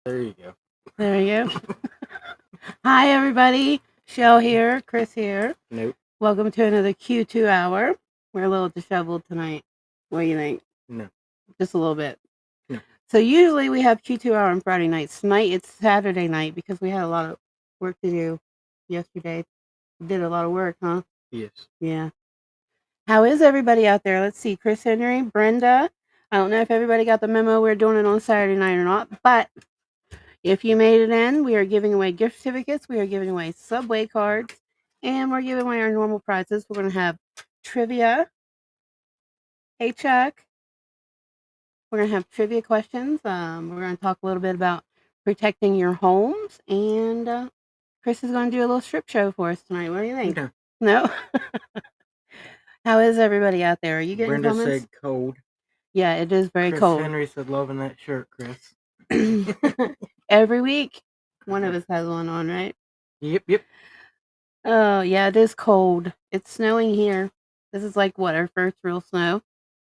There you go. There you go. Hi, everybody. Shell here. Chris here. Nope. Welcome to another Q2 hour. We're a little disheveled tonight. What do you think? No. Just a little bit. No. So usually we have Q2 hour on Friday nights. Tonight it's Saturday night because we had a lot of work to do yesterday. We did a lot of work, huh? Yes. Yeah. How is everybody out there? Let's see. Chris Henry, Brenda. I don't know if everybody got the memo. We're doing it on Saturday night or not, but if you made it in, we are giving away gift certificates, we are giving away Subway cards, and we're giving away our normal prizes. We're going to have trivia. Hey, Chuck. We're going to have trivia questions. We're going to talk a little bit about protecting your homes, and Chris is going to do a little strip show for us tonight. What do you think? No. No? How is everybody out there? Are you getting Brenda comments? said cold. Yeah, it is very Chris cold. Henry said loving that shirt, Chris. Every week. One of us has one on, right? Yep. Oh, yeah, it is cold. It's snowing here. This is like what, our first real snow?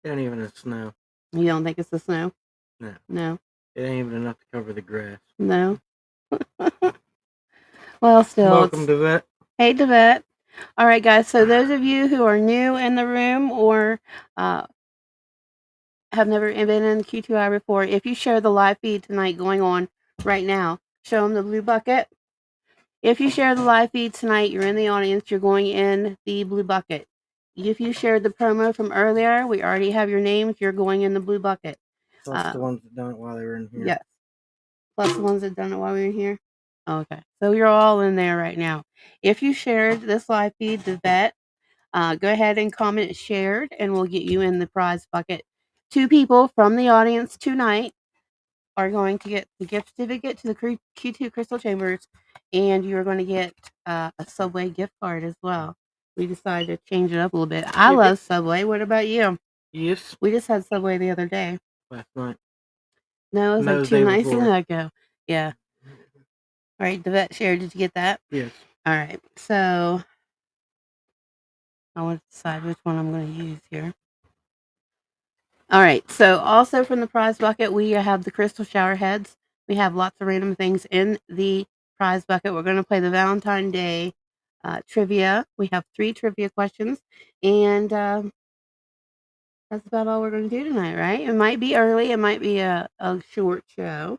It ain't even a snow. You don't think it's the snow? No. No. It ain't even enough to cover the grass. No. Well, still. Welcome to that. Hey, Devette. All right, guys. So those of you who are new in the room or have never been in the Q2 hour before, if you share the live feed tonight going on right now, show them the blue bucket. If you share the live feed tonight, you're in the audience, you're going in the blue bucket. If you shared the promo from earlier, we already have your names, you're going in the blue bucket. Plus the ones that done it while they were in here. Yes. Plus the ones that done it while we were here. Okay. So you're all in there right now. If you shared this live feed, the vet, go ahead and comment shared, and we'll get you in the prize bucket. 2 people from the audience tonight are going to get the gift certificate to the Q2 Crystal Chambers, and you're going to get a Subway gift card as well. We decided to change it up a little bit. I love Subway. What about you? Yes. We just had Subway the other day. Last night. No, it was No, like the 2 day nights before. ago. Yeah. All right, the vet shared. Did you get that? Yes. All right. So I want to decide which one I'm going to use here. All right. So also from the prize bucket, we have the crystal shower heads. We have lots of random things in the prize bucket. We're going to play the Valentine's Day trivia. We have 3 trivia questions, and that's about all we're going to do tonight, right? It might be early. It might be a short show.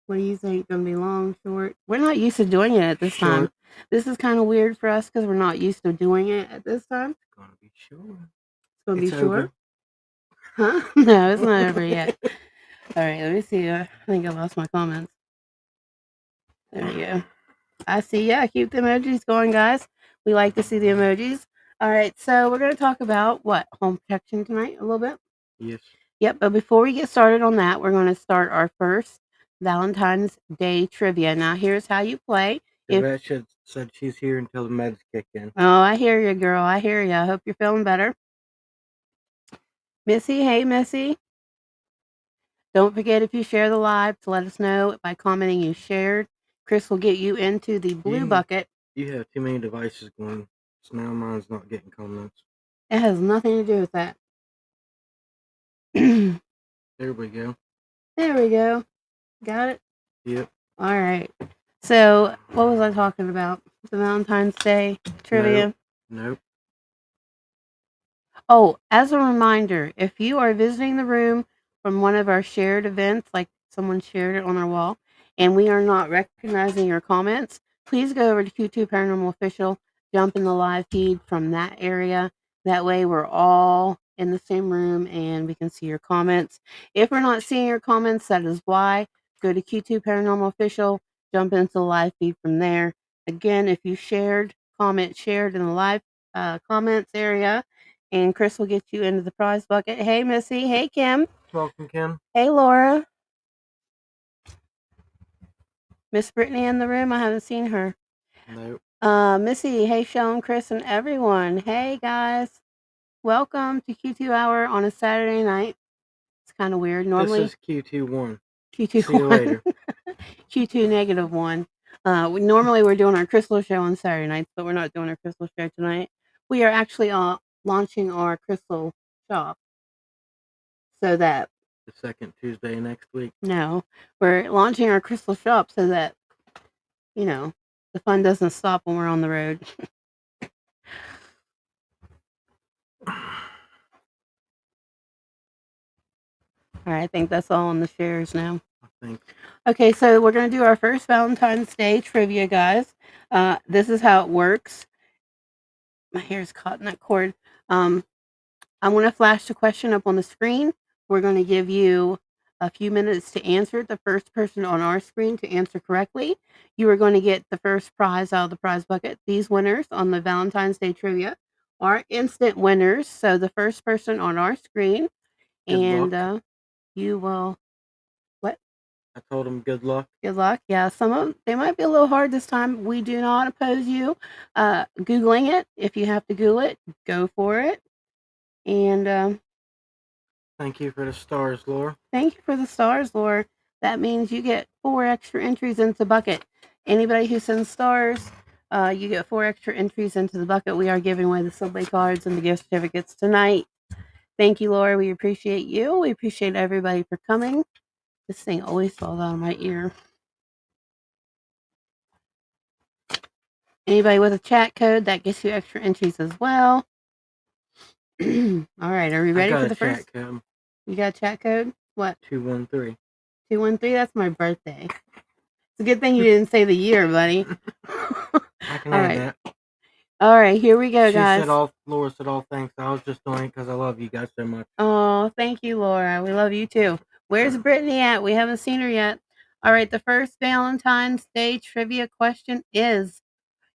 What do you think? Going to be long, short? We're not used to doing it at this time. This is kind of weird for us because we're not used to doing it at this time. It's going to be short. It's going to be over. short? Huh? No, it's not over yet. All right, let me see. I think I lost my comments. There we go. I see. Yeah, keep the emojis going, guys. We like to see the emojis. All right, so we're going to talk about what? Home protection tonight a little bit? Yes. Yep, but before we get started on that, we're going to start our first Valentine's Day trivia. Now, here's how you play. Vet said she's here until the meds kick in. Oh, I hear you, girl. I hear you. I hope you're feeling better. Missy, hey, Missy. Don't forget, if you share the live, to let us know by commenting you shared. Chris will get you into the blue bucket. You have too many devices going, so now mine's not getting comments. It has nothing to do with that. There we go. There we go. Got it? Yep. All right. So, what was I talking about? The Valentine's Day trivia? Nope. Oh, as a reminder, if you are visiting the room from one of our shared events, like someone shared it on our wall, and we are not recognizing your comments, please go over to Q2 Paranormal Official, jump in the live feed from that area. That way we're all in the same room and we can see your comments. If we're not seeing your comments, that is why. Go to Q2 Paranormal Official, jump into the live feed from there. Again, if you shared in the live comments area, and Chris will get you into the prize bucket. Hey, Missy. Hey, Kim. Welcome, Kim. Hey, Laura. Miss Brittany in the room. I haven't seen her. Nope. Missy. Hey, Sean, Chris, and everyone. Hey, guys. Welcome to Q2 Hour on a Saturday night. It's kind of weird. Normally, this is Q2-1. Q2 See you later. Q2 -1. Normally we're doing our crystal show on Saturday nights, but we're not doing our crystal show tonight. We are actually launching our crystal shop, so that the second Tuesday next week. No, we're launching our crystal shop so that, the fun doesn't stop when we're on the road. All right, I think that's all on the shares now. I think. Okay, so we're going to do our first Valentine's Day trivia, guys. This is how it works. My hair's caught in that cord. I'm going to flash the question up on the screen. We're going to give you a few minutes to answer it. The first person on our screen to answer correctly, you are going to get the first prize out of the prize bucket. These winners on the Valentine's Day trivia are instant winners. So the first person on our screen, Good luck. You will. What? I told them good luck. Good luck. Yeah, some of them, they might be a little hard this time. We do not oppose you Googling it. If you have to Google it, go for it. And thank you for the stars, Laura. Thank you for the stars, Laura. that means you get 4 extra entries into the bucket. Anybody who sends stars, you get 4 extra entries into the bucket. We are giving away the Subway cards and the gift certificates tonight. Thank you, Laura. We appreciate you. We appreciate everybody for coming. This thing always falls out of my ear. Anybody with a chat code, that gets you extra entries as well. All right, are we ready for the first? Code. You got a chat code? What? 213. 213? That's my birthday. It's a good thing you didn't say the year, buddy. I can add that. All right, here we go, guys. Laura said all thanks. I was just doing it because I love you guys so much. Oh, thank you, Laura. We love you too. Where's Brittany at? We haven't seen her yet. All right, the first Valentine's Day trivia question is,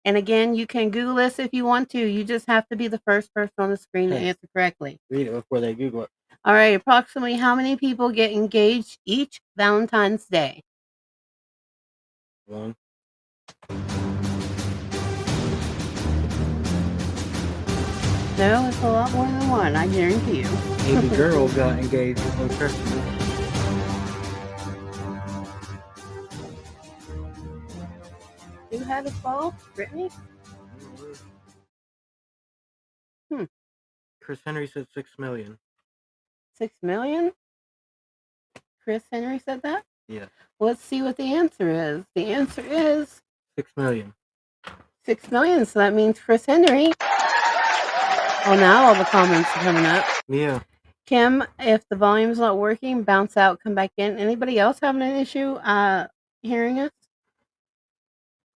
and again, you can Google this if you want to. You just have to be the first person on the screen to answer correctly. Read it before they Google it. All right, approximately how many people get engaged each Valentine's Day? 1. No, it's a lot more than 1, I guarantee you. Baby girl got engaged on Christmas. Who had a fall? Brittany? Chris Henry said 6 million. 6 million? Chris Henry said that? Yeah. Let's see what the answer is. The answer is 6 million. 6 million. So that means Chris Henry. Oh, now all the comments are coming up. Yeah. Kim, if the volume's not working, bounce out, come back in. Anybody else having an issue hearing us?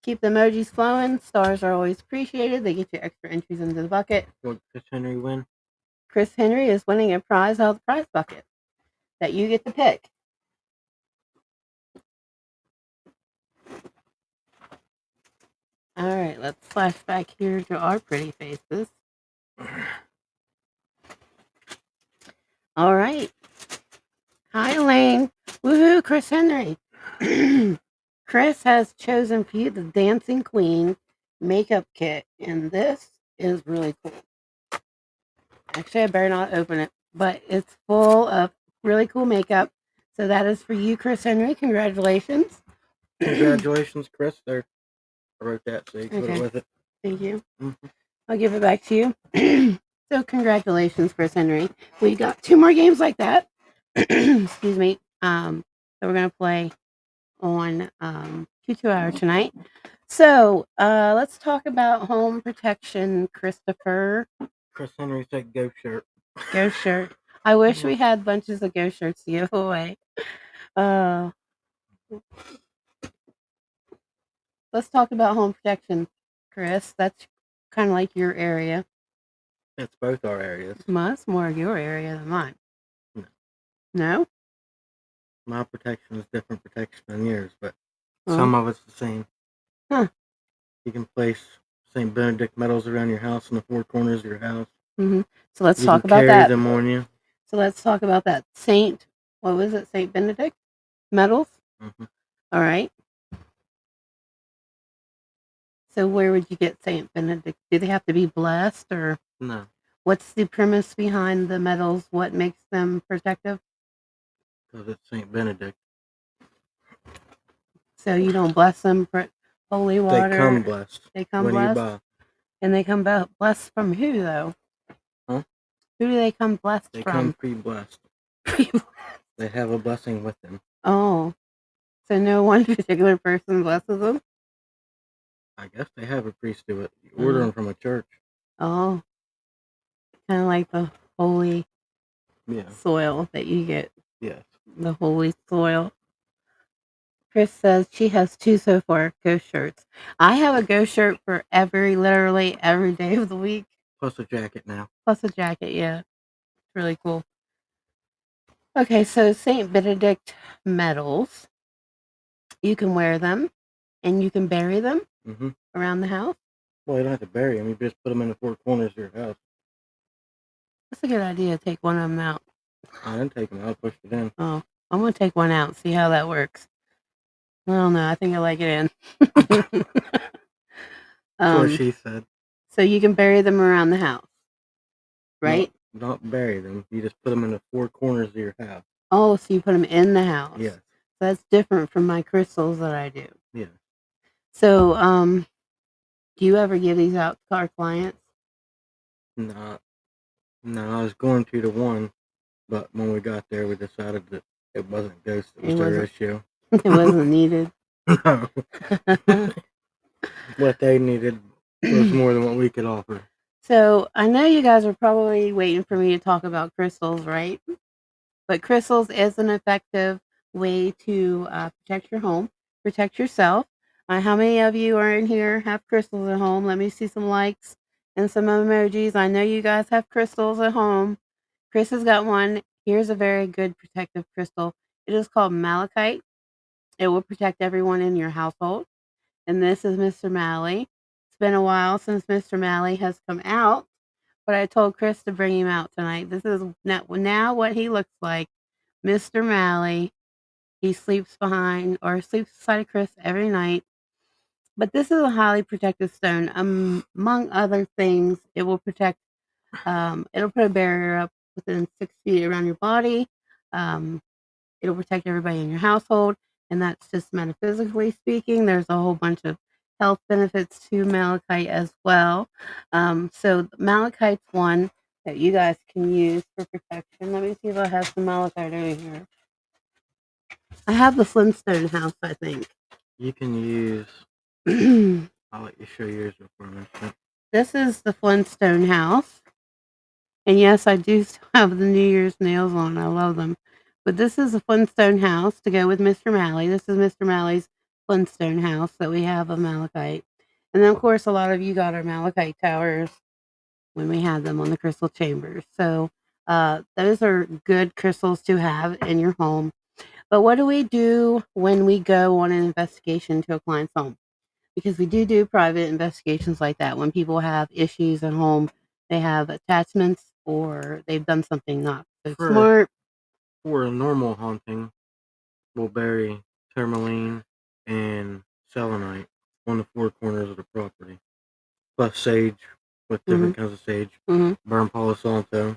Keep the emojis flowing. Stars are always appreciated. They get you extra entries into the bucket. Will Chris Henry win? Chris Henry is winning a prize out of the prize bucket that you get to pick. All right, let's flash back here to our pretty faces. All right. Hi, Elaine. Woohoo, Chris Henry. Chris has chosen for you the Dancing Queen makeup kit, and this is really cool. Actually, I better not open it, but it's full of really cool makeup. So that is for you, Chris Henry. Congratulations. Congratulations, Chris. There. I wrote that, so you can put it with it. Thank you. Mm-hmm. I'll give it back to you. So congratulations, Chris Henry. We got 2 more games like that. Excuse me. So we're gonna play on 2-hour tonight. So let's talk about home protection, Christopher. Chris Henry said Ghost Shirt. Ghost Shirt. I wish we had bunches of Ghost Shirts to give away. Let's talk about home protection, Chris. That's kind of like your area. It's both our areas. It's more your area than mine. No. No? My protection is different protection than yours, but some of it's the same. Huh. You can place St. Benedict medals around your house in the 4 corners of your house. Mm-hmm. So let's talk about that. Carry them on you. So let's talk about that. St. Benedict medals? Mm-hmm. All right. So where would you get St. Benedict? Do they have to be blessed, or no? What's the premise behind the medals? What makes them protective? Because it's St. Benedict. So you don't bless them for holy water? They come blessed. They come blessed? You buy. And they come blessed from who, though? Huh? Who do they come blessed from? They come pre-blessed. They have a blessing with them. Oh. So no one particular person blesses them? I guess they have a priest do it. You order them from a church. Oh. Kind of like the holy soil that you get. Yes. The holy soil. Chris says she has 2 so far, Ghost Shirts. I have a Ghost Shirt for literally every day of the week. Plus a jacket now. Plus a jacket, yeah. It's really cool. Okay, so St. Benedict medals. You can wear them, and you can bury them around the house. Well, you don't have to bury them. You just put them in the 4 corners of your house. That's a good idea. Take one of them out. I didn't take them out. I pushed it in. Oh, I'm going to take one out and see how that works. I don't know. I think I like it in. That's what she said. So you can bury them around the house, right? Not bury them. You just put them in the 4 corners of your house. Oh, so you put them in the house. Yes. That's different from my crystals that I do. Yeah. So, do you ever give these out to our clients? No, I was going to the one, but when we got there, we decided that it wasn't ghosts. It was their issue. It wasn't needed. No. What they needed was more than what we could offer. So, I know you guys are probably waiting for me to talk about crystals, right? But crystals is an effective way to protect your home, protect yourself. How many of you are in here have crystals at home? Let me see some likes and some emojis. I know you guys have crystals at home. Chris has got one. Here's a very good protective crystal. It is called malachite. It will protect everyone in your household. And this is Mr. Malley. It's been a while since Mr. Malley has come out, but I told Chris to bring him out tonight. This is now what he looks like. Mr. Malley. He sleeps beside of Chris every night. But this is a highly protective stone. Among other things, it will protect. It'll put a barrier up within 6 feet around your body. Um, it'll protect everybody in your household, and that's just metaphysically speaking. There's a whole bunch of health benefits to malachite as well. So malachite's one that you guys can use for protection. Let me see if I have some malachite over here. I have the Flintstone house, I think. You can use. I'll let you show yours before I mention it. This is the Flintstone house. And yes, I do still have the New Year's nails on. I love them. But this is the Flintstone house to go with Mr. Malley. This is Mr. Malley's Flintstone house that we have of malachite. And then, of course, a lot of you got our malachite towers when we had them on the crystal chambers. So those are good crystals to have in your home. But what do we do when we go on an investigation to a client's home? Because we do private investigations like that when people have issues at home, they have attachments, or they've done something not so smart. For a normal haunting, we'll bury tourmaline and selenite on the four corners of the property, plus sage with different kinds of sage. Burn Palo Santo.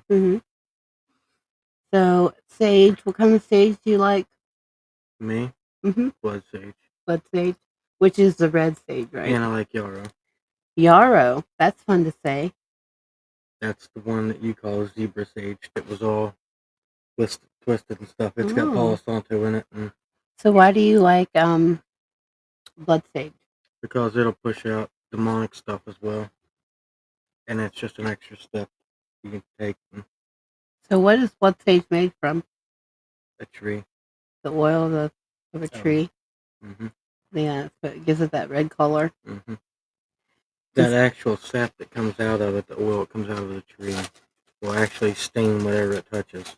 So sage, what kind of sage do you like? Me? Blood sage. Blood sage, which is the red sage, right? And I like yarrow. Yarrow, that's fun to say. That's the one that you call zebra sage that was all twisted and stuff. It's got Palo Santo in it. So why do you like blood sage? Because it'll push out demonic stuff as well. And it's just an extra step you can take. So what is blood sage made from? A tree. The oil of a tree. Yeah, so it gives it that red color. That actual sap that comes out of it, the oil that comes out of the tree, will actually stain whatever it touches.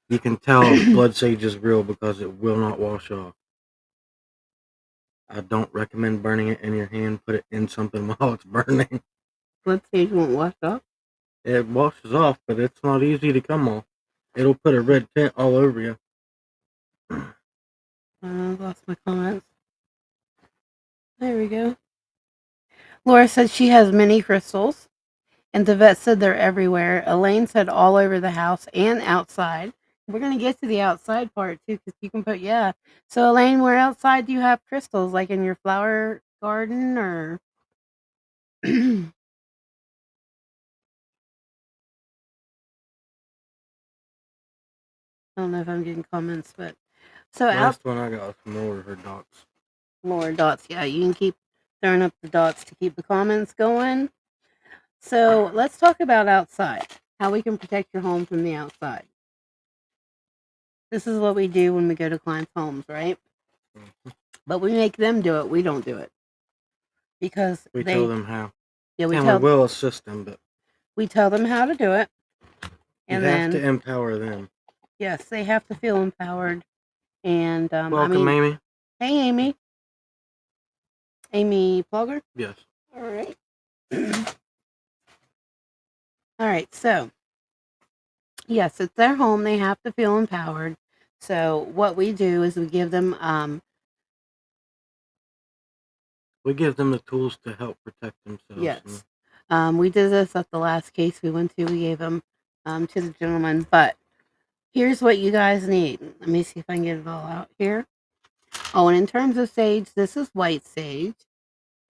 You can tell blood sage is real because it will not wash off. I don't recommend burning it in your hand. Put it in something while it's burning. Blood sage won't wash off? It washes off, but it's not easy to come off. It'll put a red tint all over you. I lost my comments. There we go. Laura said she has many crystals, and Devette said they're everywhere. Elaine said all over the house and outside. We're going to get to the outside part, too, because you can put, yeah. So, Elaine, where outside do you have crystals? Like in your flower garden, or... I don't know if I'm getting comments, but... So last one I got was from Laura, her dots. Laura dots, yeah. You can keep throwing up the dots to keep the comments going. So let's talk about outside. How we can protect your home from the outside. This is what we do when we go to clients' homes, right? But we make them do it. We don't do it. Because we tell them how. Yeah, we will assist them, but... We tell them how to do it. And you have to empower them. Yes, they have to feel empowered. And welcome, Amy. Hey, Amy. Amy Plugger? Yes. All right. All right, so yes, it's their home. They have to feel empowered. So what we do is we give them the tools to help protect themselves. Yes. We did this at the last case we went to. We gave them to the gentleman. But here's what you guys need. Let me see if I can get it all out here. Oh, and in terms of sage, this is white sage.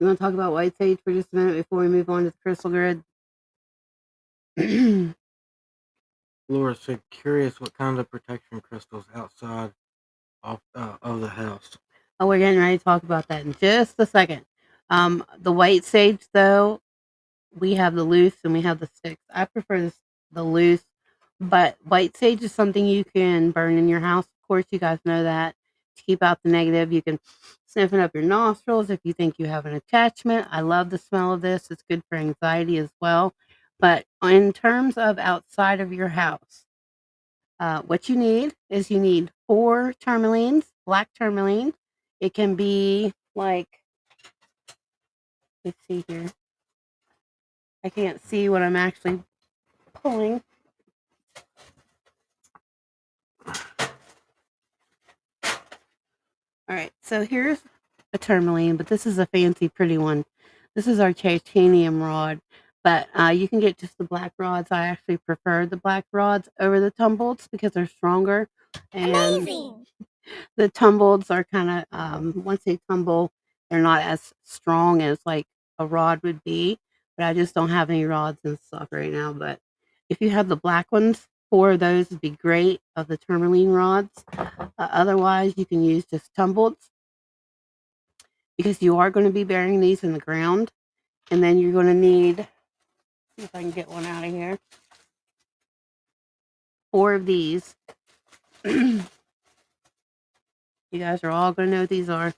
You want to talk about white sage for just a minute before we move on to the crystal grid? Laura said, curious what kind of protection crystals outside of the house. Oh, we're getting ready to talk about that in just a second. The white sage, though, we have the loose and we have the sticks. I prefer the loose, but white sage is something you can burn in your house. Of course, you guys know that to keep out the negative. You can sniff it up your nostrils if you think you have an attachment. I love the smell of this. It's good for anxiety as well. But in terms of outside of your house, what you need is you need 4 tourmalines, black tourmaline. It can be like, let's see here. I can't see what I'm actually pulling. All right, so here's a tourmaline, but this is a fancy, pretty one. This is our titanium rod, but you can get just the black rods. I actually prefer the black rods over the tumbleds because they're stronger. And amazing. The tumbleds are kind of, once they tumble, they're not as strong as like a rod would be. But I just don't have any rods in stock right now. But if you have the black ones, 4 of those would be great of the tourmaline rods. Otherwise, you can use just tumbleds because you are going to be burying these in the ground. And then you're going to need, see if I can get one out of here, 4 of these. You guys are all going to know what these are.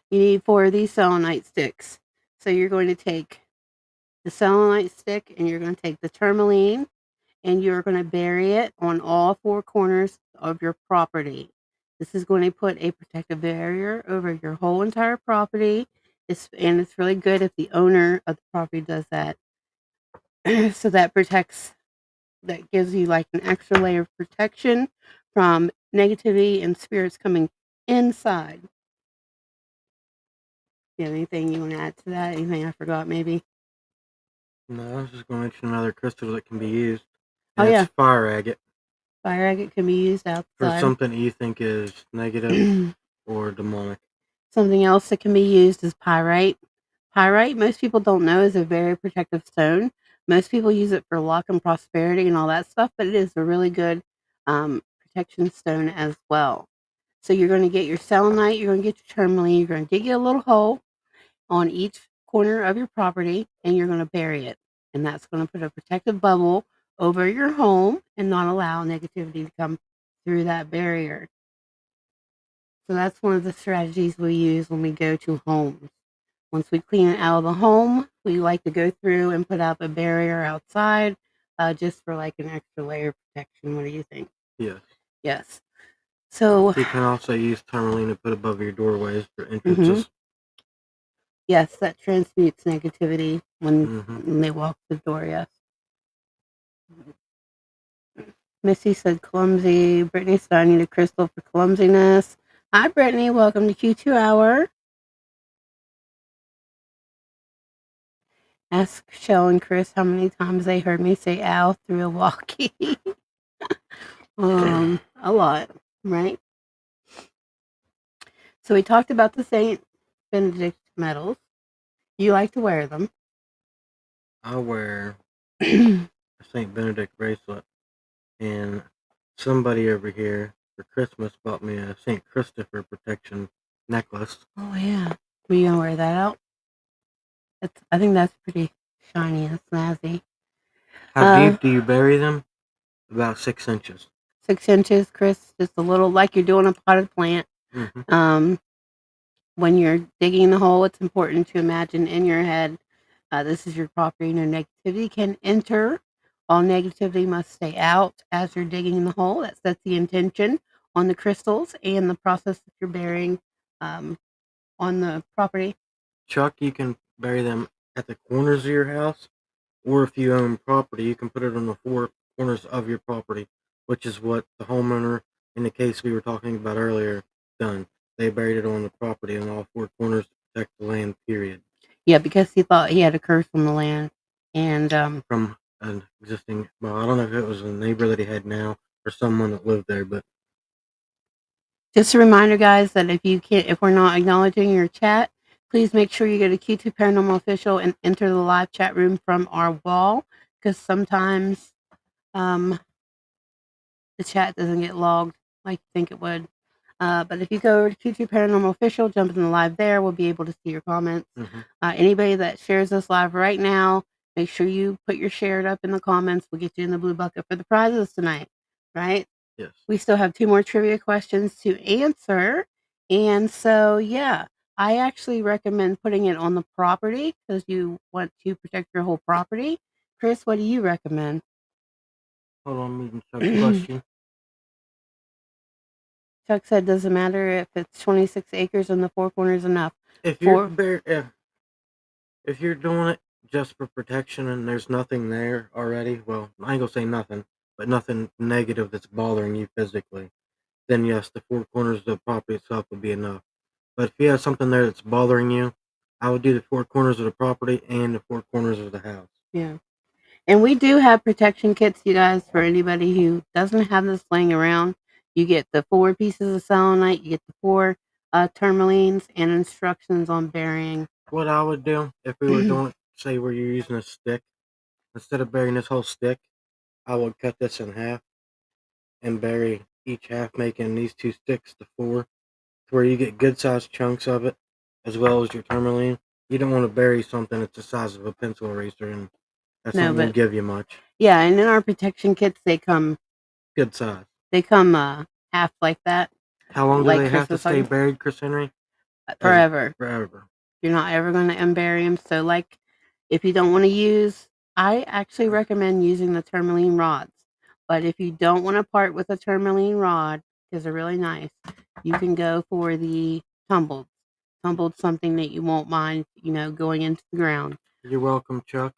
You need 4 of these selenite sticks. So you're going to take the selenite stick and you're going to take the tourmaline and you're going to bury it on all 4 corners of your property. This is going to put a protective barrier over your whole entire property. And it's really good if the owner of the property does that. So that gives you like an extra layer of protection from negativity and spirits coming inside. You have anything you want to add to that? Anything I forgot maybe? No, I was just going to mention another crystal that can be used. Oh, And yeah. it's fire agate. Fire agate can be used outside. For something you think is negative or demonic. Something else that can be used is pyrite. Pyrite, most people don't know, is a very protective stone. Most people use it for luck and prosperity and all that stuff, but it is a really good protection stone as well. So you're going to get your selenite, you're going to get your tourmaline, you're going to dig you a little hole on each corner of your property, and you're going to bury it. And that's going to put a protective bubble over your home and not allow negativity to come through that barrier. So that's one of the strategies we use when we go to homes. Once we clean it out of the home, we like to go through and put up a barrier outside just for like an extra layer of protection. What do you think? Yes. Yes. So you can also use tourmaline to put above your doorways for entrances. Mm-hmm. Yes, that transmutes negativity when they walk the door, yes. Missy said clumsy. Brittany said I need a crystal for clumsiness. Hi, Brittany. Welcome to Q2 Hour. Ask Shell and Chris how many times they heard me say ow through a walkie. A lot, right? So we talked about the Saint Benedict medals. You like to wear them. I wear a Saint Benedict bracelet, and somebody over here for Christmas bought me a Saint Christopher protection necklace. Oh yeah, were you gonna wear that out? I think that's pretty shiny and snazzy. How deep do you bury them? About 6 inches. 6 inches, Chris. Just a little, like you're doing a potted plant. When you're digging the hole, it's important to imagine in your head, this is your property. No negativity can enter. All negativity must stay out as you're digging the hole. That sets the intention on the crystals and the process that you're burying on the property. Chuck, you can bury them at the corners of your house, or if you own property, you can put it on the 4 corners of your property, which is what the homeowner, in the case we were talking about earlier, done. They buried it on the property on all 4 corners to protect the land, period. Yeah, because he thought he had a curse on the land. And from an existing, well, I don't know if it was a neighbor that he had now or someone that lived there, but Just a reminder, guys, that if we're not acknowledging your chat, please make sure you go to Q2 Paranormal Official and enter the live chat room from our wall, because sometimes the chat doesn't get logged like you think it would. But if you go over to Q2 Paranormal Official, jump in the live there, we'll be able to see your comments. Anybody that shares this live right now, make sure you put your shared up in the comments. We'll get you in the blue bucket for the prizes tonight, right? Yes. We still have 2 more trivia questions to answer. And so, yeah, I actually recommend putting it on the property because you want to protect your whole property. Chris, what do you recommend? Hold on, meeting Chuck's question. Chuck said, doesn't matter if it's 26 acres and the 4 corners enough. If you're if you're doing it just for protection and there's nothing there already, well, I ain't gonna say nothing, but nothing negative that's bothering you physically, then yes, the 4 corners of the property itself would be enough. But if you have something there that's bothering you, I would do the 4 corners of the property and the 4 corners of the house. Yeah. And we do have protection kits, you guys, for anybody who doesn't have this laying around. You get the 4 pieces of selenite, you get the 4 tourmalines, and instructions on burying. What I would do if we were doing, say, where you're using a stick, instead of burying this whole stick, I would cut this in half and bury each half, making these 2 sticks to 4, to where you get good sized chunks of it, as well as your tourmaline. You don't want to bury something that's the size of a pencil eraser, and that's not going to give you much. Yeah, and in our protection kits, they come good size. They come half like that. How long do they have to stay buried, Chris Henry? Forever. Forever. You're not ever going to unbury them. So, like, if you don't want to use, I actually recommend using the tourmaline rods. But if you don't want to part with a tourmaline rod, because they're really nice, you can go for the tumbled. Tumbled, something that you won't mind, going into the ground. You're welcome, Chuck.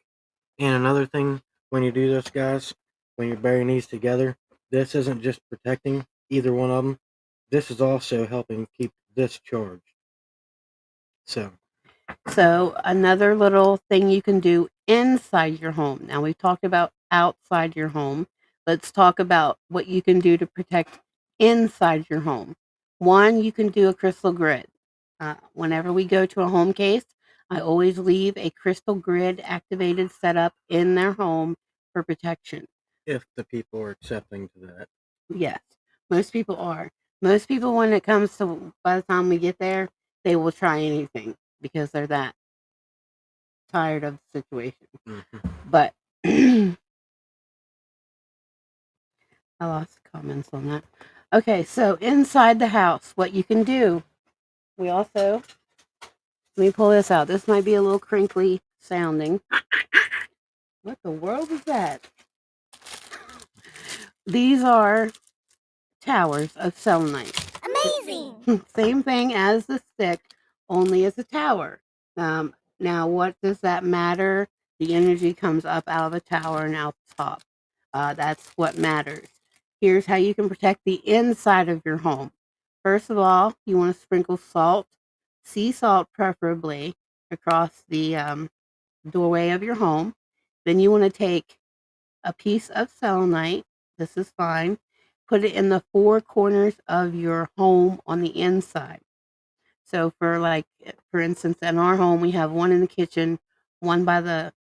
And another thing, when you do this, guys, when you're burying these together, this isn't just protecting either one of them. This is also helping keep this charged. So another little thing you can do inside your home. Now, we've talked about outside your home. Let's talk about what you can do to protect inside your home. One, you can do a crystal grid. Whenever we go to a home case, I always leave a crystal grid activated setup in their home for protection. If the people are accepting to that. Yes, most people are. Most people, when it comes to, by the time we get there, they will try anything because they're that tired of the situation. But I lost comments on that. Okay, so inside the house, what you can do, we also, let me pull this out. This might be a little crinkly sounding. What the world is that? These are towers of selenite. Amazing! Same thing as the stick, only as a tower. Now, what does that matter? The energy comes up out of the tower and out the top. That's what matters. Here's how you can protect the inside of your home. First of all, you want to sprinkle salt, sea salt preferably, across the doorway of your home. Then you want to take a piece of selenite. This is fine. Put it in the 4 corners of your home on the inside. So for instance, in our home, we have one in the kitchen, one by the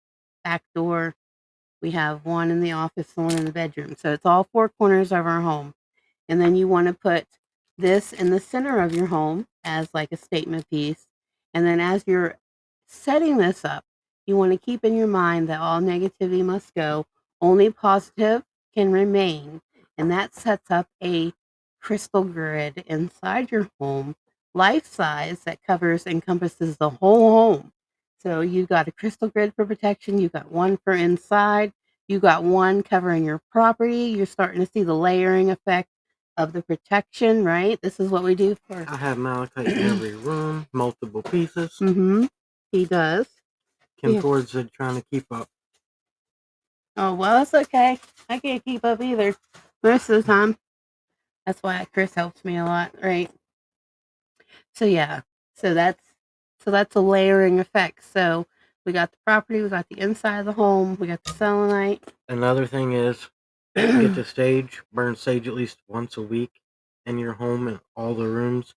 back door. We have one in the office, one in the bedroom. So it's all 4 corners of our home. And then you want to put this in the center of your home as like a statement piece. And then as you're setting this up, you want to keep in your mind that all negativity must go. Only positive can remain. And that sets up a crystal grid inside your home, life size, that encompasses the whole home. So you've got a crystal grid for protection. You've got one for inside. You got one covering your property. You're starting to see the layering effect of the protection, right? This is what we do for. I have malachite in every room, multiple pieces. He does. Kim Ford's trying to keep up. Oh, well, it's okay. I can't keep up either most of the time. That's why Chris helps me a lot, right? So yeah, so that's a layering effect. So we got the property, we got the inside of the home, we got the selenite. Another thing is, get to sage, burn sage at least once a week, in your home and all the rooms,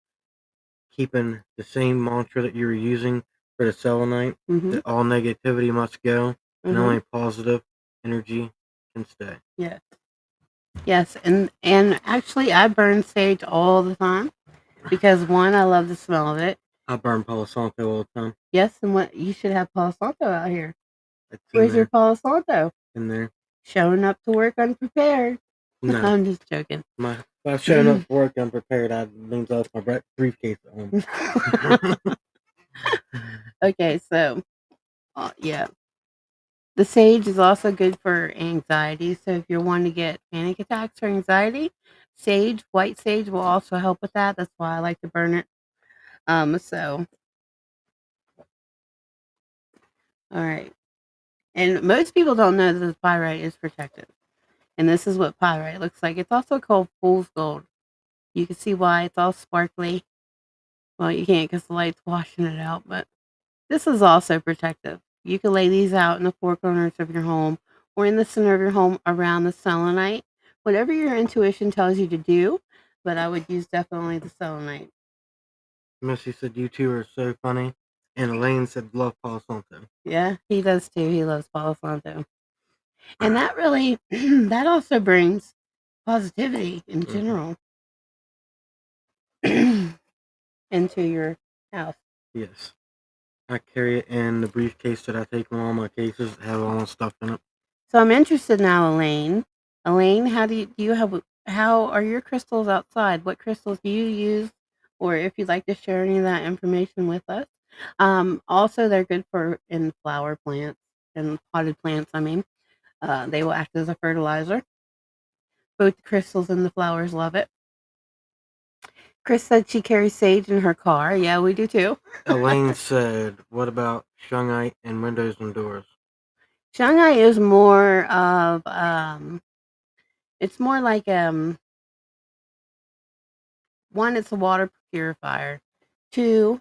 keeping the same mantra that you were using for the selenite, that all negativity must go, and only positive energy can stay. Yes. Yes, and actually I burn sage all the time because one, I love the smell of it. I burn Palo Santo all the time. Yes, and what you should have Palo Santo out here. It's Where's your Palo Santo? in there. Showing up to work unprepared. No, I'm just joking. if I was showing up for work unprepared, I'd leave off my briefcase at home. Okay, so yeah. The sage is also good for anxiety. So if you're wanting to get panic attacks or anxiety, sage, white sage will also help with that. That's why I like to burn it. So all right. And most people don't know that the pyrite is protective. And this is what pyrite looks like. It's also called fool's gold. You can see why it's all sparkly. Well, you can't because the light's washing it out, but this is also protective. You can lay these out in the four corners of your home or in the center of your home around the selenite. Whatever your intuition tells you to do, but I would use definitely the selenite. Missy said you two are so funny, and Elaine said love Palo Santo. Yeah, he does too. He loves Palo Santo. And that really, that also brings positivity in general into your house. Yes. I carry it in the briefcase that I take in all my cases that have all my stuff in it. So I'm interested now, Elaine. Elaine, how do you have, how are your crystals outside? What crystals do you use? Or if you'd like to share any of that information with us. Also, they're good for in flower plants and potted plants. I mean, they will act as a fertilizer. Both the crystals and the flowers love it. Chris said she carries sage in her car. Yeah, we do too. Elaine said, what about shungite and windows and doors? Shungite is more of it's more like one, it's a water purifier. Two,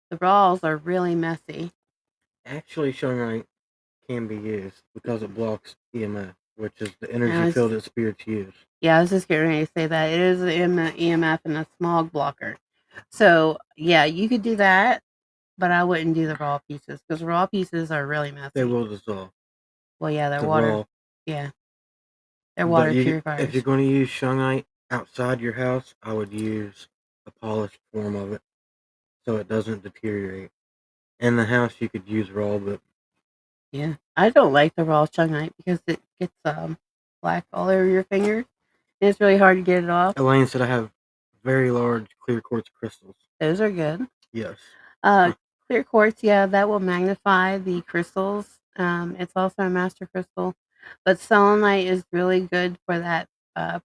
the raws are really messy. Actually, shungite can be used because it blocks EMF, which is the energy field that spirits use. Yeah, I was just getting ready to say that. It is an EMF and a smog blocker. So, yeah, you could do that, but I wouldn't do the raw pieces because raw pieces are really messy. They will dissolve. Well, yeah, they're water. Raw. Yeah. They're But water purifiers. If you're going to use shungite outside your house, I would use a polished form of it so it doesn't deteriorate. In the house, you could use raw, but yeah, I don't like the raw shungite because it gets black all over your fingers. And it's really hard to get it off. Elaine said I have very large clear quartz crystals. Those are good. Yes. Clear quartz, yeah, that will magnify the crystals. It's also a master crystal, but selenite is really good for that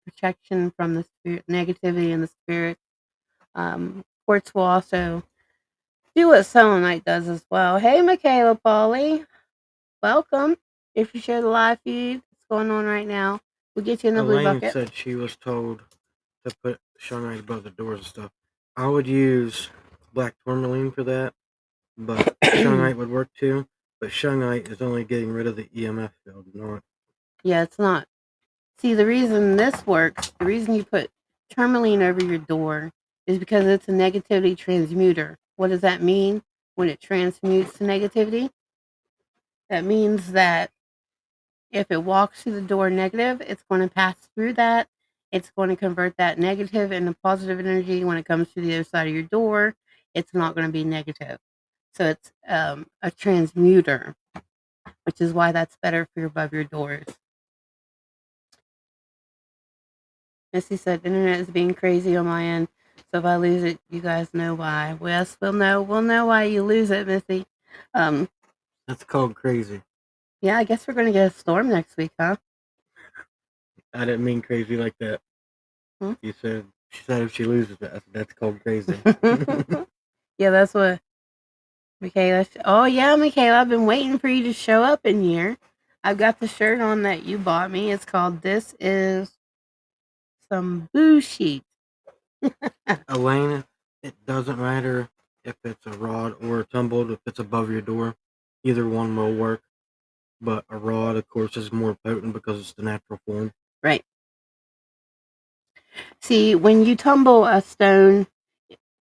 protection from the spirit, negativity in the spirit. Quartz will also do what selenite does as well. Hey, Michaela Polly, welcome. If you share the live feed, what's going on right now, we'll get you in the blue bucket. Elaine said she was told to put shungite above the doors and stuff. I would use black tourmaline for that, but shungite would work too. But shungite is only getting rid of the EMF field, not. Yeah, it's not. See, the reason this works, the reason you put tourmaline over your door is because it's a negativity transmuter. What does that mean when it transmutes to negativity? That means that if it walks through the door negative, it's going to pass through that. It's going to convert that negative into positive energy. When it comes to the other side of your door, it's not going to be negative. So it's a transmuter, which is why that's better for above your doors. Missy said, internet is being crazy on my end. So if I lose it, you guys know why. Yes, we'll know why you lose it, Missy. That's called crazy. Yeah, I guess we're going to get a storm next week, huh? I didn't mean crazy like that. She said if she loses it, that's called crazy. Yeah, that's what Michaela. Oh, yeah, Michaela, I've been waiting for you to show up in here. I've got the shirt on that you bought me. It's called This Is Some Boo Sheet. Elaine, it doesn't matter if it's a rod or a tumbled, if it's above your door. Either one will work. But a rod, of course, is more potent because it's the natural form. Right. See, when you tumble a stone,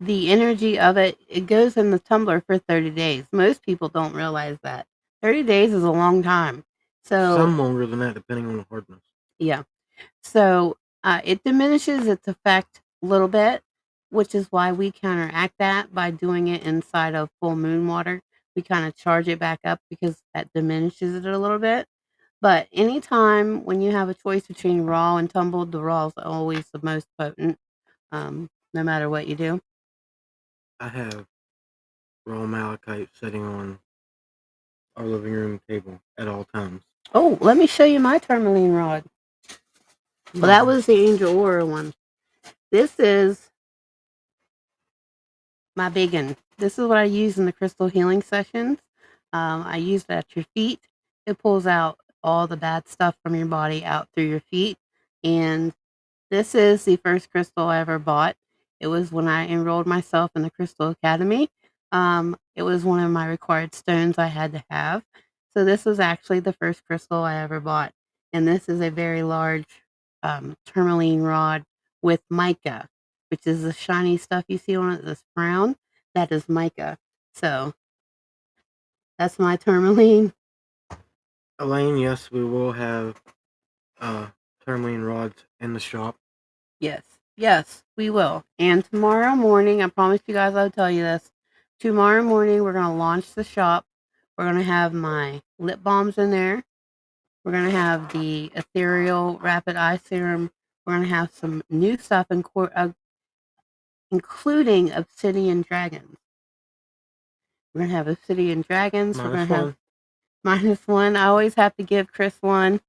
the energy of it goes in the tumbler for 30 days. Most people don't realize that. 30 days is a long time. So, Some longer than that, depending on the hardness. yeah. So, it diminishes its effect a little bit, which is why we counteract that by doing it inside of full moon water. We kind of charge it back up because that diminishes it a little bit. But anytime when you have a choice between raw and tumbled, the raw is always the most potent, no matter what you do. I have raw malachite sitting on our living room table at all times. Oh, let me show you my tourmaline rod. Well, that was the Angel Aura one. This is my big one. This is what I use in the crystal healing sessions. I use it at your feet. It pulls out all the bad stuff from your body out through your feet. And this is the first crystal I ever bought. It was when I enrolled myself in the Crystal Academy. It was one of my required stones I had to have. So this was actually the first crystal I ever bought. And this is a very large tourmaline rod with mica, which is the shiny stuff you see on it, this brown. That is mica. So that's my tourmaline. Elaine, yes, we will have tourmaline rods in the shop. Yes, we will. And tomorrow morning, I promised you guys I'll tell you this. Tomorrow morning, we're going to launch the shop. We're going to have my lip balms in there. We're going to have the ethereal rapid eye serum. We're going to have some new stuff, including obsidian dragons. We're going to have obsidian dragons. We're going to have -1. I always have to give Chris one.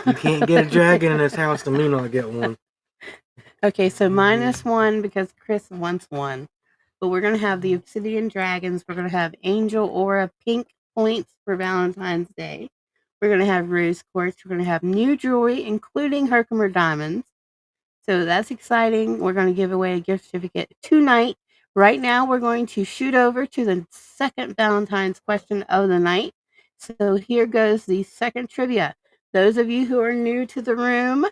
You can't get a dragon in this house to me not get one. Okay, so -1 because Chris wants one. But we're going to have the obsidian dragons. We're going to have Angel Aura pink points for Valentine's Day. We're going to have rose quartz. We're going to have new jewelry, including Herkimer diamonds. So that's exciting. We're going to give away a gift certificate tonight. Right now, we're going to shoot over to the second Valentine's question of the night. So here goes the second trivia. Those of you who are new to the room,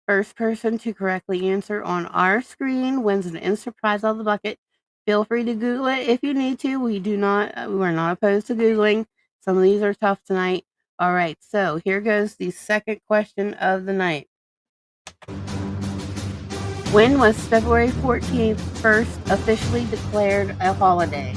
first person to correctly answer on our screen wins an instant prize out of the bucket. Feel free to Google it if you need to. We're not opposed to Googling. Some of these are tough tonight. All right, so here goes the second question of the night. When was February 14th first officially declared a holiday?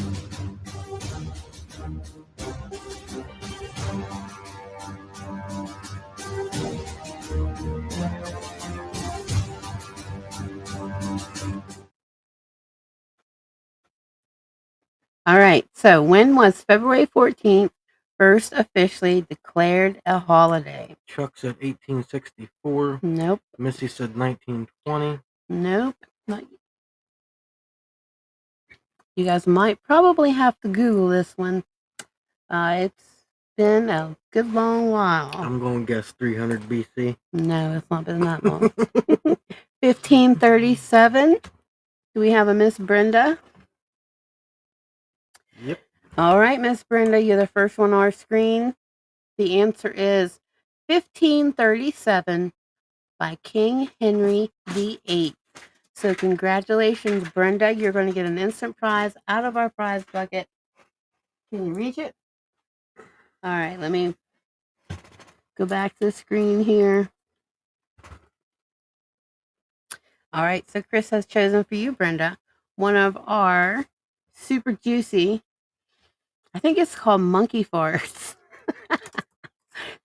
All right, so when was February 14th first officially declared a holiday? Chuck said 1864. Nope. Missy said 1920. Nope. Not. You guys might probably have to Google this one. It's been a good long while. I'm going to guess 300 BC. No, it's not been that long. 1537. Do we have a Miss Brenda? Yep. All right, Miss Brenda, you're the first one on our screen. The answer is 1537 by King Henry VIII. So congratulations, Brenda. You're going to get an instant prize out of our prize bucket. Can you reach it? All right, let me go back to the screen here. All right, so Chris has chosen for you, Brenda, one of our super juicy, I think it's called monkey farts,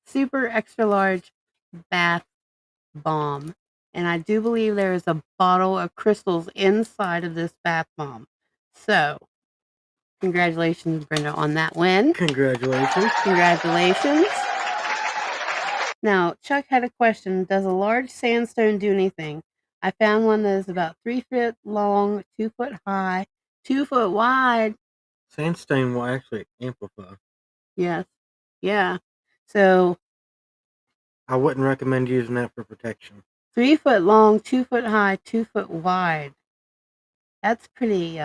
super extra large bath bomb. And I do believe there is a bottle of crystals inside of this bath bomb. So, congratulations, Brenda, on that win. Congratulations. Congratulations. Now, Chuck had a question. Does a large sandstone do anything? I found one that is about 3 feet long, 2 foot high, 2 foot wide. Sandstone will actually amplify. Yes. Yeah. So I wouldn't recommend using that for protection. 3 foot long, 2 foot high, 2 foot wide. That's pretty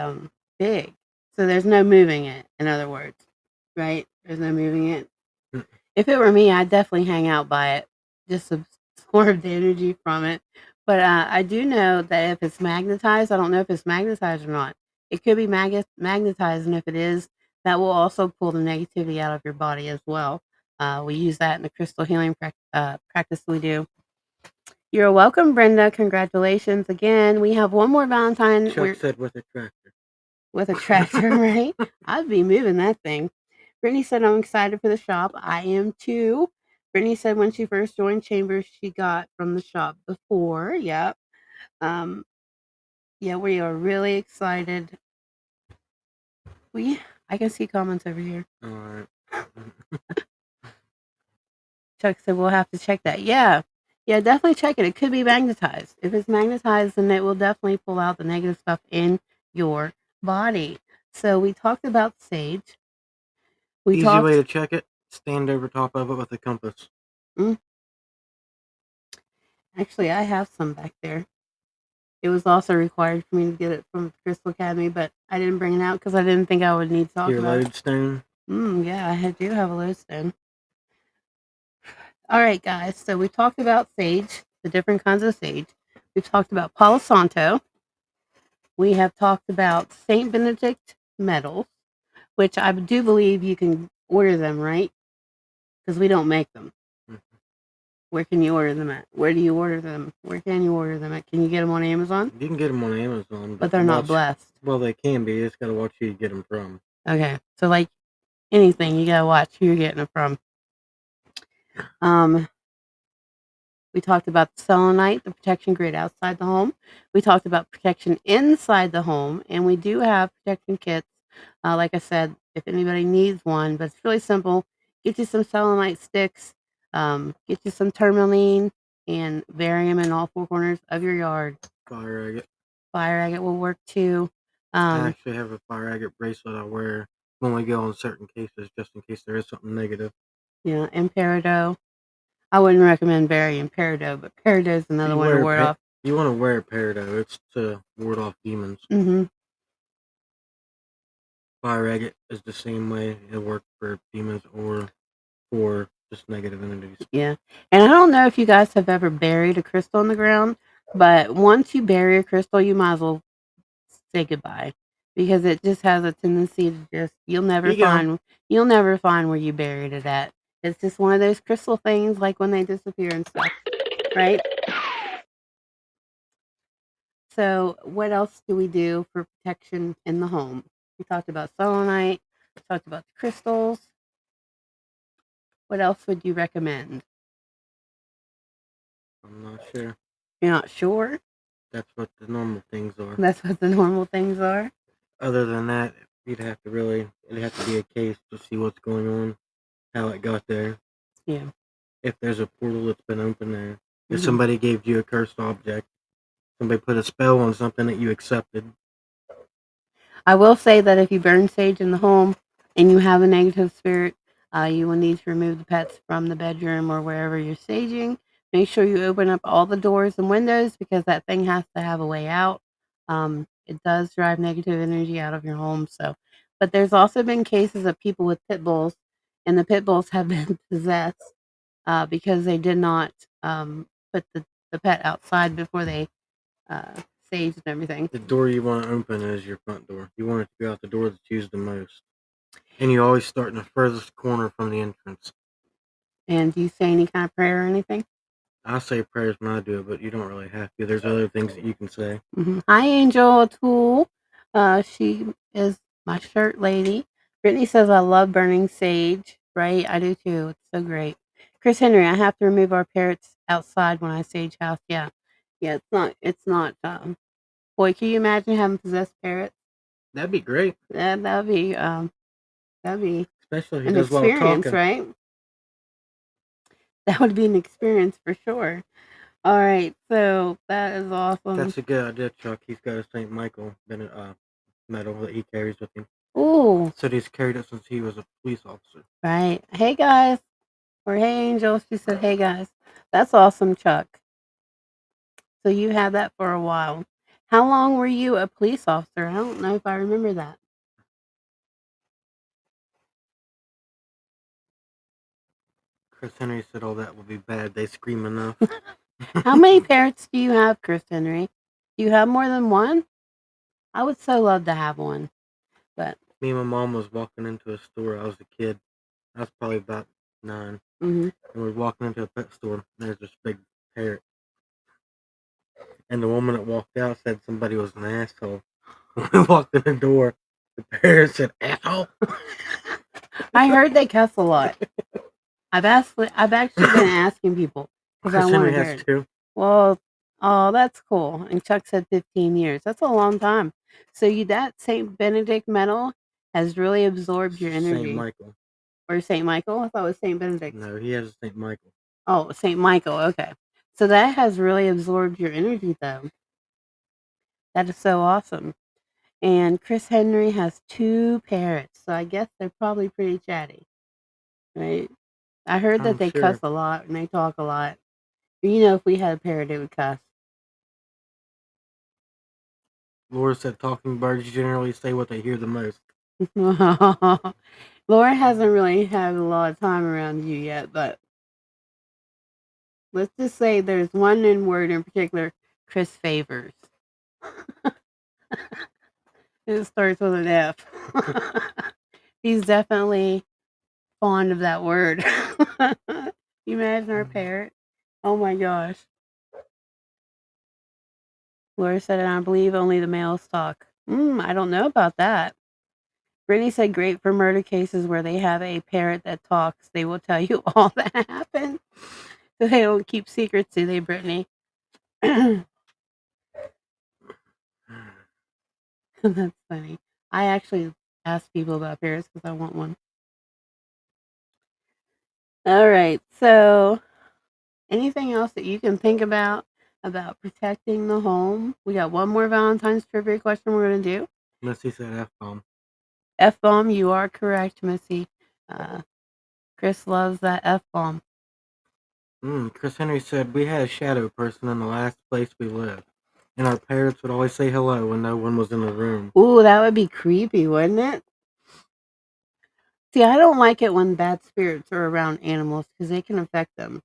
big. So there's no moving it, in other words. Right? There's no moving it. If it were me, I'd definitely hang out by it. Just absorb the energy from it. But I do know that if it's magnetized, I don't know if it's magnetized or not. It could be magnetized, and if it is, that will also pull the negativity out of your body as well. We use that in the crystal healing practice we do. You're welcome, Brenda. Congratulations again. We have one more Valentine. Chuck said with a tractor. With a tractor, right? I'd be moving that thing. Brittany said, I'm excited for the shop. I am too. Brittany said when she first joined Chambers, she got from the shop before. Yep. Um, yeah, we are really excited. I can see comments over here. All right. Chuck said we'll have to check that. Yeah. Yeah, definitely check it. It could be magnetized. If it's magnetized, then it will definitely pull out the negative stuff in your body. So we talked about sage. Easy way to check it: stand over top of it with a compass. Actually, I have some back there. It was also required for me to get it from Crystal Academy, but I didn't bring it out because I didn't think I would need to talk Your about it. lodestone. Yeah, I do have a lodestone. All right, guys. So we talked about sage, the different kinds of sage. We've talked about Palo Santo. We have talked about Saint Benedict medals, which I do believe you can order them, right? Because we don't make them. Where can you order them at? Where do you order them? Where can you order them at? Can you get them on Amazon? You can get them on Amazon, but they're not blessed. Well, they can be. You just gotta watch who you get them from. Okay, so like anything, you gotta watch who you're getting it from. We talked about the selenite, the protection grid outside the home. We talked about protection inside the home, and we do have protection kits. Like I said, if anybody needs one, but it's really simple. Get you some selenite sticks, get you some tourmaline, and bury them in all four corners of your yard. Fire agate. Fire agate will work too. I actually have a fire agate bracelet I wear when we go on certain cases, just in case there is something negative. Yeah, and peridot. I wouldn't recommend burying peridot, but peridot is another one to ward off. You want to wear peridot. It's to ward off demons. Fire agate is the same way. It works for demons or for just negative entities. Yeah. And I don't know if you guys have ever buried a crystal in the ground, but once you bury a crystal, you might as well say goodbye because it just has a tendency to just you'll never find where you buried it at. It's just one of those crystal things like when they disappear and stuff, right? So what else do we do for protection in the home? We talked about selenite, we talked about the crystals. What else would you recommend? I'm not sure. You're not sure? That's what the normal things are. That's what the normal things are? Other than that, it'd have to be a case to see what's going on, how it got there. Yeah. If there's a portal that's been open there. If somebody gave you a cursed object, somebody put a spell on something that you accepted. I will say that if you burn sage in the home and you have a negative spirit, you will need to remove the pets from the bedroom or wherever you're saging. Make sure you open up all the doors and windows because that thing has to have a way out. It does drive negative energy out of your home. But there's also been cases of people with pit bulls, and the pit bulls have been possessed because they did not put the pet outside before they saged and everything. The door you want to open is your front door. You want it to go out the door that's used the most. And you always start in the furthest corner from the entrance. And do you say any kind of prayer or anything? I say prayers when I do it, but you don't really have to. There's other things that you can say. Hi, Angel O'Toole. She is my shirt lady. Brittany says, I love burning sage. Right? I do too. It's so great. Chris Henry, I have to remove our parrots outside when I sage house. Yeah. Yeah, it's not, boy, can you imagine having possessed parrots? That'd be great. That'd be especially if an experience, right? That would be an experience for sure. All right, so that is awesome. That's a good idea, Chuck. He's got a St. Michael medal that he carries with him. Ooh. So he's carried it since he was a police officer. Right. Hey, guys. Or hey, Angel. She said, hey, guys. That's awesome, Chuck. So you had that for a while. How long were you a police officer? I don't know if I remember that. Chris Henry said, oh, that would be bad. They scream enough. How many parrots do you have, Chris Henry? Do you have more than one? I would so love to have one, but Me and my mom was walking into a store. I was a kid. I was probably about 9. mhm. And we were walking into a pet store. And there's this big parrot. And the woman that walked out said somebody was an asshole. When we walked in the door, the parrot said, "Asshole." I heard they cuss a lot. I've actually been asking people because I Chris want Henry to hear has it. 2. Well, oh, that's cool. And Chuck said 15 years. That's a long time. So that Saint Benedict medal has really absorbed your Saint energy. Michael. Or Saint Michael? I thought it was Saint Benedict. No, he has a Saint Michael. Oh, Saint Michael. Okay. So that has really absorbed your energy, though. That is so awesome. And Chris Henry has 2 parrots. So I guess they're probably pretty chatty, right? I heard that I'm they cuss sure. a lot and they talk a lot. You know, if we had a parrot, it would cuss. Laura said talking birds generally say what they hear the most. Laura hasn't really had a lot of time around you yet, but let's just say there's one word in particular Chris favors. It starts with an F. He's definitely fond of that word. You imagine our parrot? Oh my gosh. Laura said, and I believe only the males talk. I don't know about that. Brittany said, great for murder cases where they have a parrot that talks. They will tell you all that happened. So they don't keep secrets, do they, Brittany? That's funny. I actually ask people about parrots because I want one. All right. So, anything else that you can think about protecting the home? We got one more Valentine's trivia question we're going to do. Missy said F-bomb. F-bomb, you are correct, Missy. Chris loves that F-bomb. Chris Henry said we had a shadow person in the last place we lived, and our parents would always say hello when no one was in the room. Ooh, that would be creepy, wouldn't it? See, I don't like it when bad spirits are around animals because they can affect them.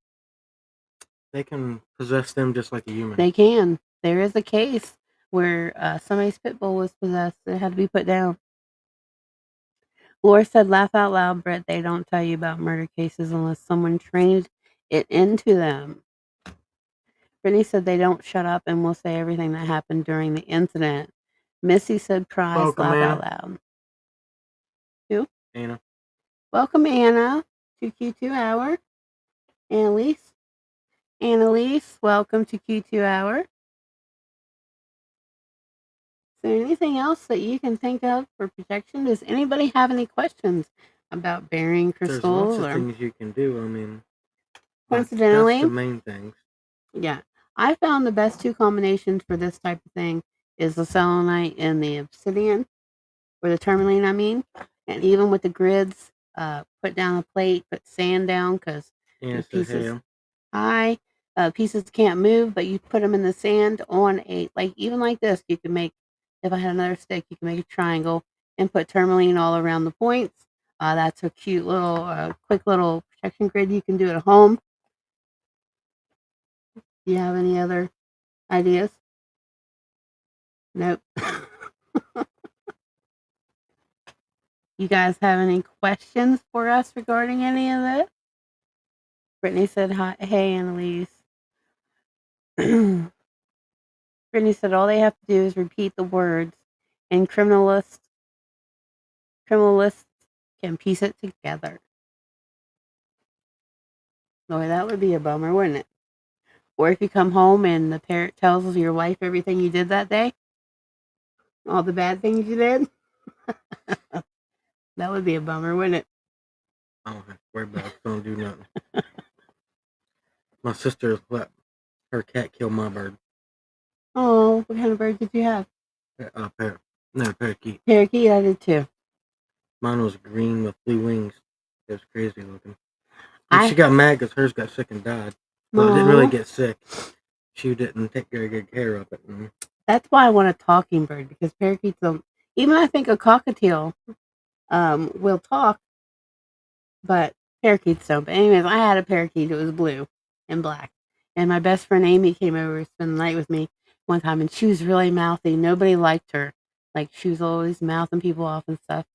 They can possess them just like a human. They can. There is a case where somebody's pit bull was possessed. It had to be put down. Laura said, laugh out loud, Brett. They don't tell you about murder cases unless someone trained it into them. Brittany said they don't shut up and will say everything that happened during the incident. Missy said, prize, Welcome, laugh Anna. out loud. Who? Anna. Welcome, Anna, to Q2 Hour. Annalise, welcome to Q2 Hour. Is there anything else that you can think of for protection? Does anybody have any questions about burying crystals? There's lots of things you can do. I mean, coincidentally, that's the main things. Yeah, I found the best 2 combinations for this type of thing is the selenite and the obsidian, or the tourmaline, I mean. And even with the grids, put down a plate, put sand down because pieces pieces can't move, but you put them in the sand on even like this. You can make, if I had another stick, you can make a triangle and put tourmaline all around the points. That's a cute little, quick little protection grid you can do at home. Do you have any other ideas? Nope. You guys have any questions for us regarding any of this? Brittany said, hi, hey, Annalise. Brittany said all they have to do is repeat the words, and criminalists can piece it together. Boy, that would be a bummer, wouldn't it? Or if you come home and the parrot tells your wife everything you did that day, all the bad things you did. That would be a bummer, wouldn't it? I don't have to worry about it. Don't do nothing. My sister let her cat kill my bird. Oh, what kind of bird did you have? Parakeet. Parakeet, I did too. Mine was green with blue wings. It was crazy looking. And she got mad because hers got sick and died. Well, it didn't really get sick. She didn't take very good care of it. That's why I want a talking bird, because parakeets don't. Even I think a cockatiel will talk, but parakeets don't. But anyways, I had a parakeet. It was blue and black, And my best friend Amy came over to spend the night with me one time, and she was really mouthy. Nobody liked her. Like, she was always mouthing people off and stuff.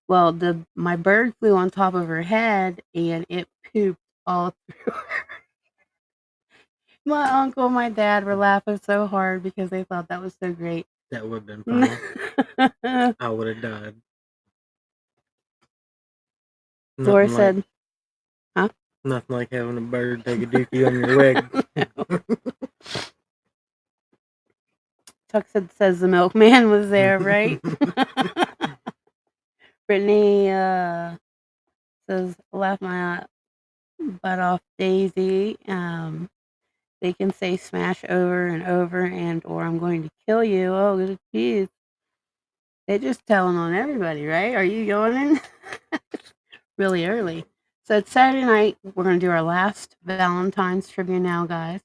Well, my bird flew on top of her head, and it pooped all through her. My uncle and my dad were laughing so hard because they thought that was so great. That would have been funny. I would have died. Laura said, huh? Nothing like having a bird take a dookie on your leg. Chuck says the milkman was there, right? Brittany says, laugh my butt off, Daisy. They can say smash over and over and or I'm going to kill you. Oh, geez. They're just telling on everybody, right? Are you yawning? Really early. So it's Saturday night. We're going to do our last Valentine's trivia now, guys.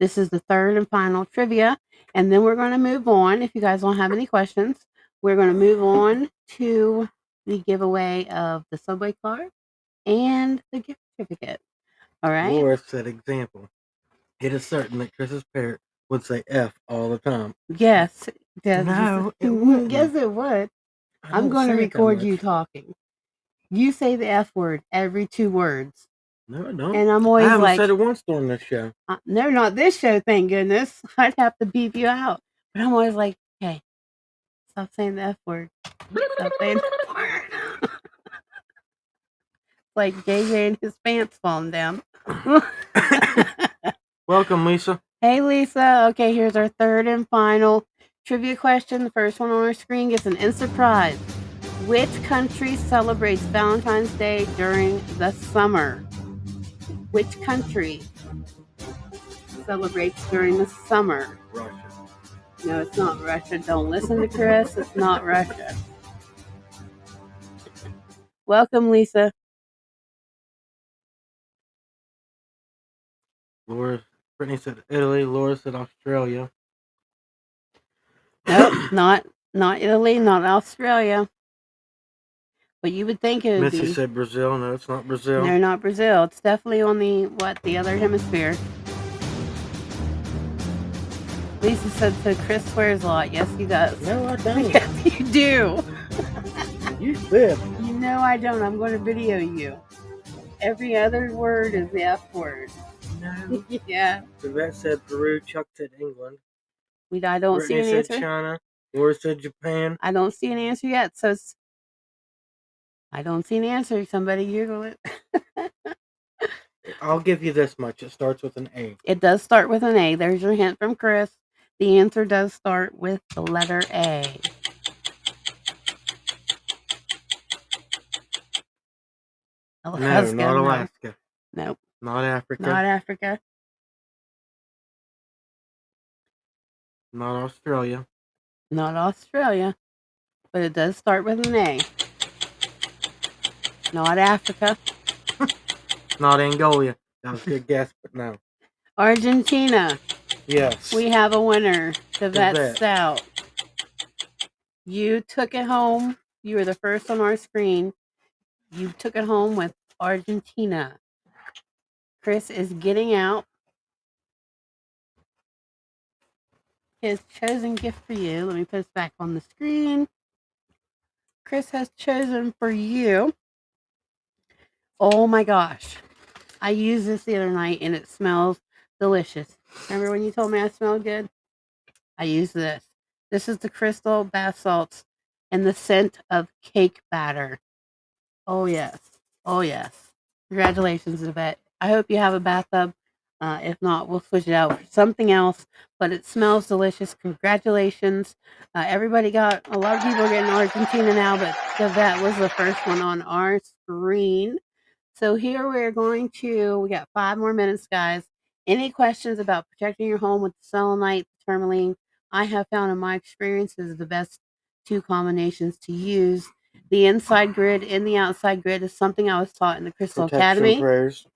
This is the third and final trivia. And then we're going to move on. If you guys don't have any questions, we're going to move on to the giveaway of the subway card and the gift certificate. All right? Laura said example. It is certain that Chris's parrot would say F all the time. Yes. No, it wouldn't. Yes, it would. I'm going to record you talking. You say the F word every 2 words. No, I don't. And I'm always I haven't like, said it once during this show. No, not this show, thank goodness. I'd have to beep you out. But I'm always like, hey, stop saying the F word. Stop saying the F word. Like JJ and his pants falling down. Welcome, Lisa. Hey, Lisa. Okay, here's our third and final trivia question. The first one on our screen gets an instant prize. Which country celebrates Valentine's Day during the summer? Which country celebrates during the summer? Russia. No, it's not Russia. Don't listen to Chris. It's not Russia. Welcome, Lisa. Brittany said Italy. Laura said Australia. Nope, not Italy, not Australia. But you would think it would be. Missy said Brazil. No, it's not Brazil. No, not Brazil. It's definitely on the other hemisphere. Lisa said so Chris swears a lot. Yes, he does. No, I don't. Yes, you do. You said. You know I don't. I'm going to video you. Every other word is the F word. No. Yeah. The vet said Peru. Chuck said England. I don't Brittany see an answer. said China. Laura said Japan. I don't see an answer yet. So I don't see an answer. Somebody Google it. I'll give you this much. It starts with an A. It does start with an A. There's your hint from Chris. The answer does start with the letter A. Alaska. No, not Alaska. Nope. Not Africa. Not Africa. Not Australia. Not Australia. But it does start with an A. Not Africa. Not Angola. That was a good guess, but no. Argentina. Yes. We have a winner. The vet's out. You took it home. You were the first on our screen. You took it home with Argentina. Chris is getting out his chosen gift for you. Let me put this back on the screen. Chris has chosen for you. Oh my gosh. I used this the other night and it smells delicious. Remember when you told me I smelled good? I used this. This is the Crystal bath salts and the scent of cake batter. Oh yes. Oh yes. Congratulations, Yvette. I hope you have a bathtub. If not, we'll switch it out for something else. But it smells delicious. Congratulations. Everybody got, a lot of people are getting Argentina now, but Yvette was the first one on our screen. So here we got 5 more minutes, guys. Any questions about protecting your home with the selenite, the tourmaline? I have found in my experience is the best 2 combinations to use. The inside grid and the outside grid is something I was taught in the Crystal Academy. Prayers.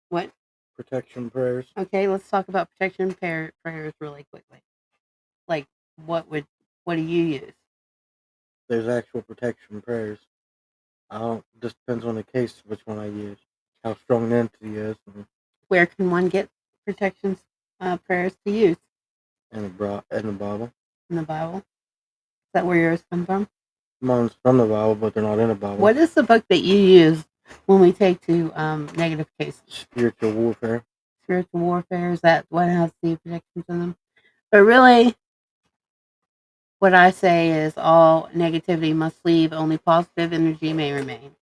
What? Protection prayers. Okay, let's talk about protection prayers really quickly. Like, what do you use? There's actual protection prayers. Just depends on the case which one I use. How strong the entity is. Where can one get protection prayers to use in the Bible. in the Bible? Is that where yours come from? Mine's from the Bible, but they're not in the Bible. What is the book that you use when we take to negative cases? Spiritual warfare. Spiritual warfare, is that what has the protections in them? But really, what I say is all negativity must leave, only positive energy may remain.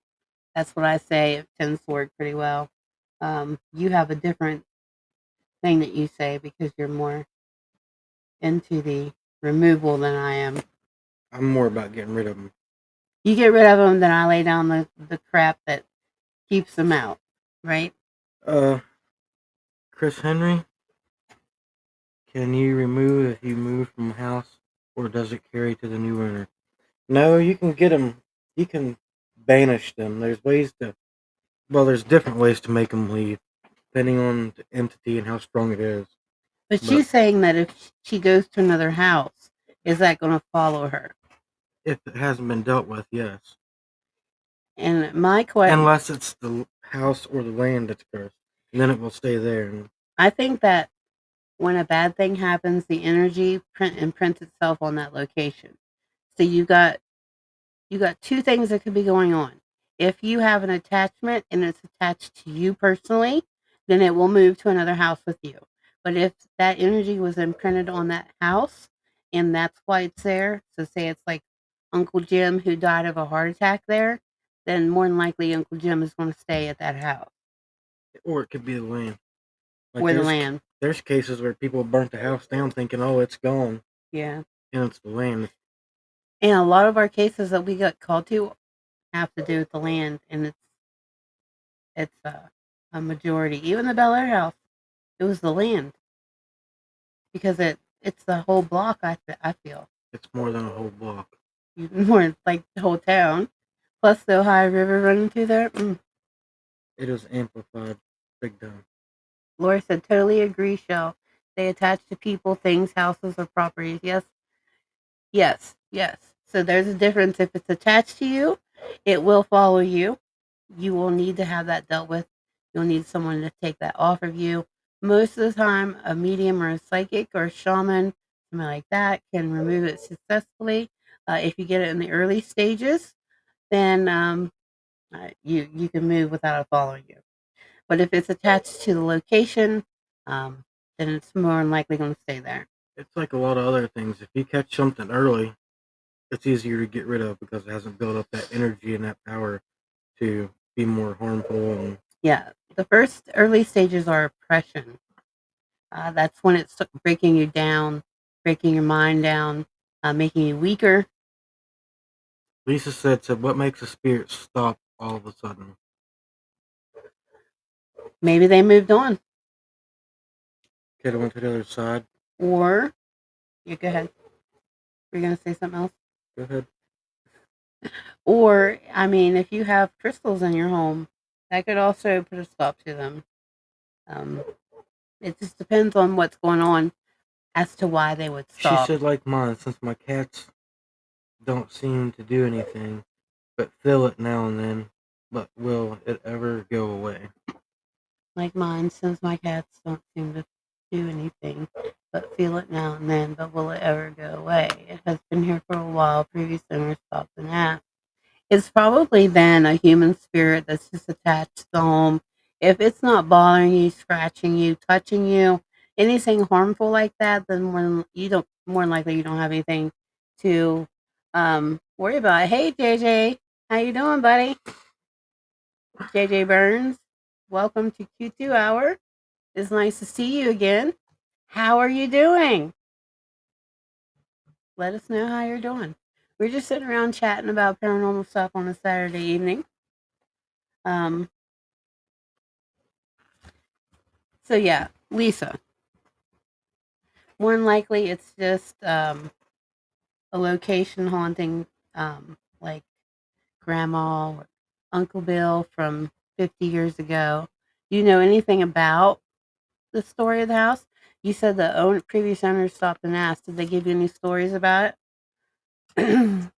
That's what I say. It tends to work pretty well. You have a different thing that you say because you're more into the removal than I am. I'm more about getting rid of them. You get rid of them, then I lay down the crap that keeps them out, right? Chris Henry, can you remove if you move from a house, or does it carry to the new owner? No, you can get them. You can banish them. There's different ways to make them leave, depending on the entity and how strong it is. But she's saying that if she goes to another house, is that going to follow her? If it hasn't been dealt with, yes. And my question, unless it's the house or the land that's cursed, and then it will stay there. And I think that when a bad thing happens, the energy imprints itself on that location. So you got two things that could be going on. If you have an attachment and it's attached to you personally, then it will move to another house with you. But if that energy was imprinted on that house and that's why it's there, so say it's like Uncle Jim who died of a heart attack there, then more than likely Uncle Jim is going to stay at that house. Or it could be the land. Or the land. There's cases where people burnt the house down thinking, oh, it's gone. Yeah. And it's the land. And a lot of our cases that we got called to have to do with the land, and it's a majority. Even the Bel Air house, it was the land because it's the whole block. I feel it's more than a whole block. More like the whole town, plus the Ohio River running through there. It is amplified, big time. Laura said, "Totally agree, Shell. They attach to people, things, houses, or properties. Yes, yes, yes. So there's a difference. If it's attached to you, it will follow you. You will need to have that dealt with. You'll need someone to take that off of you. Most of the time, a medium or a psychic or a shaman, something like that, can remove it successfully. If you get it in the early stages, then you can move without it following you. But if it's attached to the location, then it's more than likely going to stay there. It's like a lot of other things. If you catch something early, it's easier to get rid of because it hasn't built up that energy and that power to be more harmful. And yeah, the first early stages are oppression. That's when it's breaking you down, breaking your mind down, making you weaker. Lisa said, what makes a spirit stop all of a sudden? Maybe they moved on. Could have went to the other side. Or, yeah, go ahead. Were you going to say something else? Go ahead. Or, I mean, if you have crystals in your home, that could also put a stop to them. It just depends on what's going on as to why they would stop. She said, like mine, since my cats don't seem to do anything, but feel it now and then, but will it ever go away? Like mine, since my cats don't seem to do anything, but feel it now and then, but will it ever go away? It has been here for a while. Previous owner stopped and asked. It's probably then a human spirit that's just attached to the home. If it's not bothering you, scratching you, touching you, anything harmful like that, then more than likely you don't have anything to worry about. Hey JJ, how you doing, buddy? JJ Burns, welcome to Q2 Hour. It's nice to see you again. How are you doing? Let us know how you're doing. We're just sitting around chatting about paranormal stuff on a Saturday evening. So yeah, Lisa. More than likely, it's just a location haunting, like Grandma or Uncle Bill from 50 years ago. Do you know anything about the story of the house? You said the previous owner stopped and asked. Did they give you any stories about it?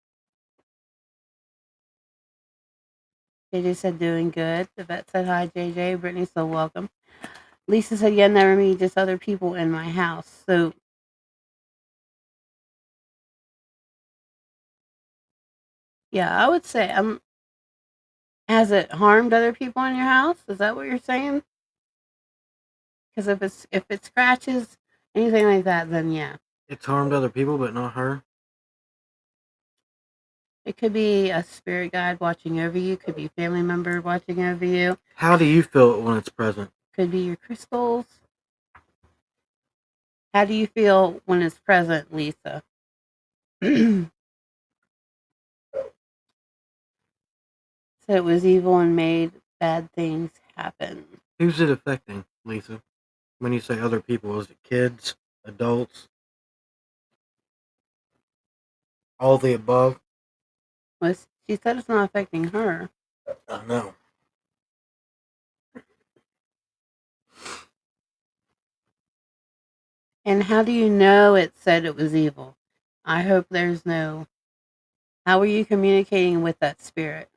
JJ said doing good. The vet said hi, JJ. Brittany said welcome. Lisa said, yeah, never me, just other people in my house. So, yeah, I would say, has it harmed other people in your house? Is that what you're saying? Because if it scratches anything like that, then yeah, It's harmed other people, but not her. it could be a spirit guide watching over you. Could be a family member watching over you. How do you feel it when it's present? Could be your crystals. How do you feel when it's present, Lisa? So it was evil and made bad things happen. Who's it affecting, Lisa? When you say other people, is it kids, adults, all the above? Well, she said it's not affecting her. I know. And how do you know it said it was evil? I hope there's no. How were you communicating with that spirit?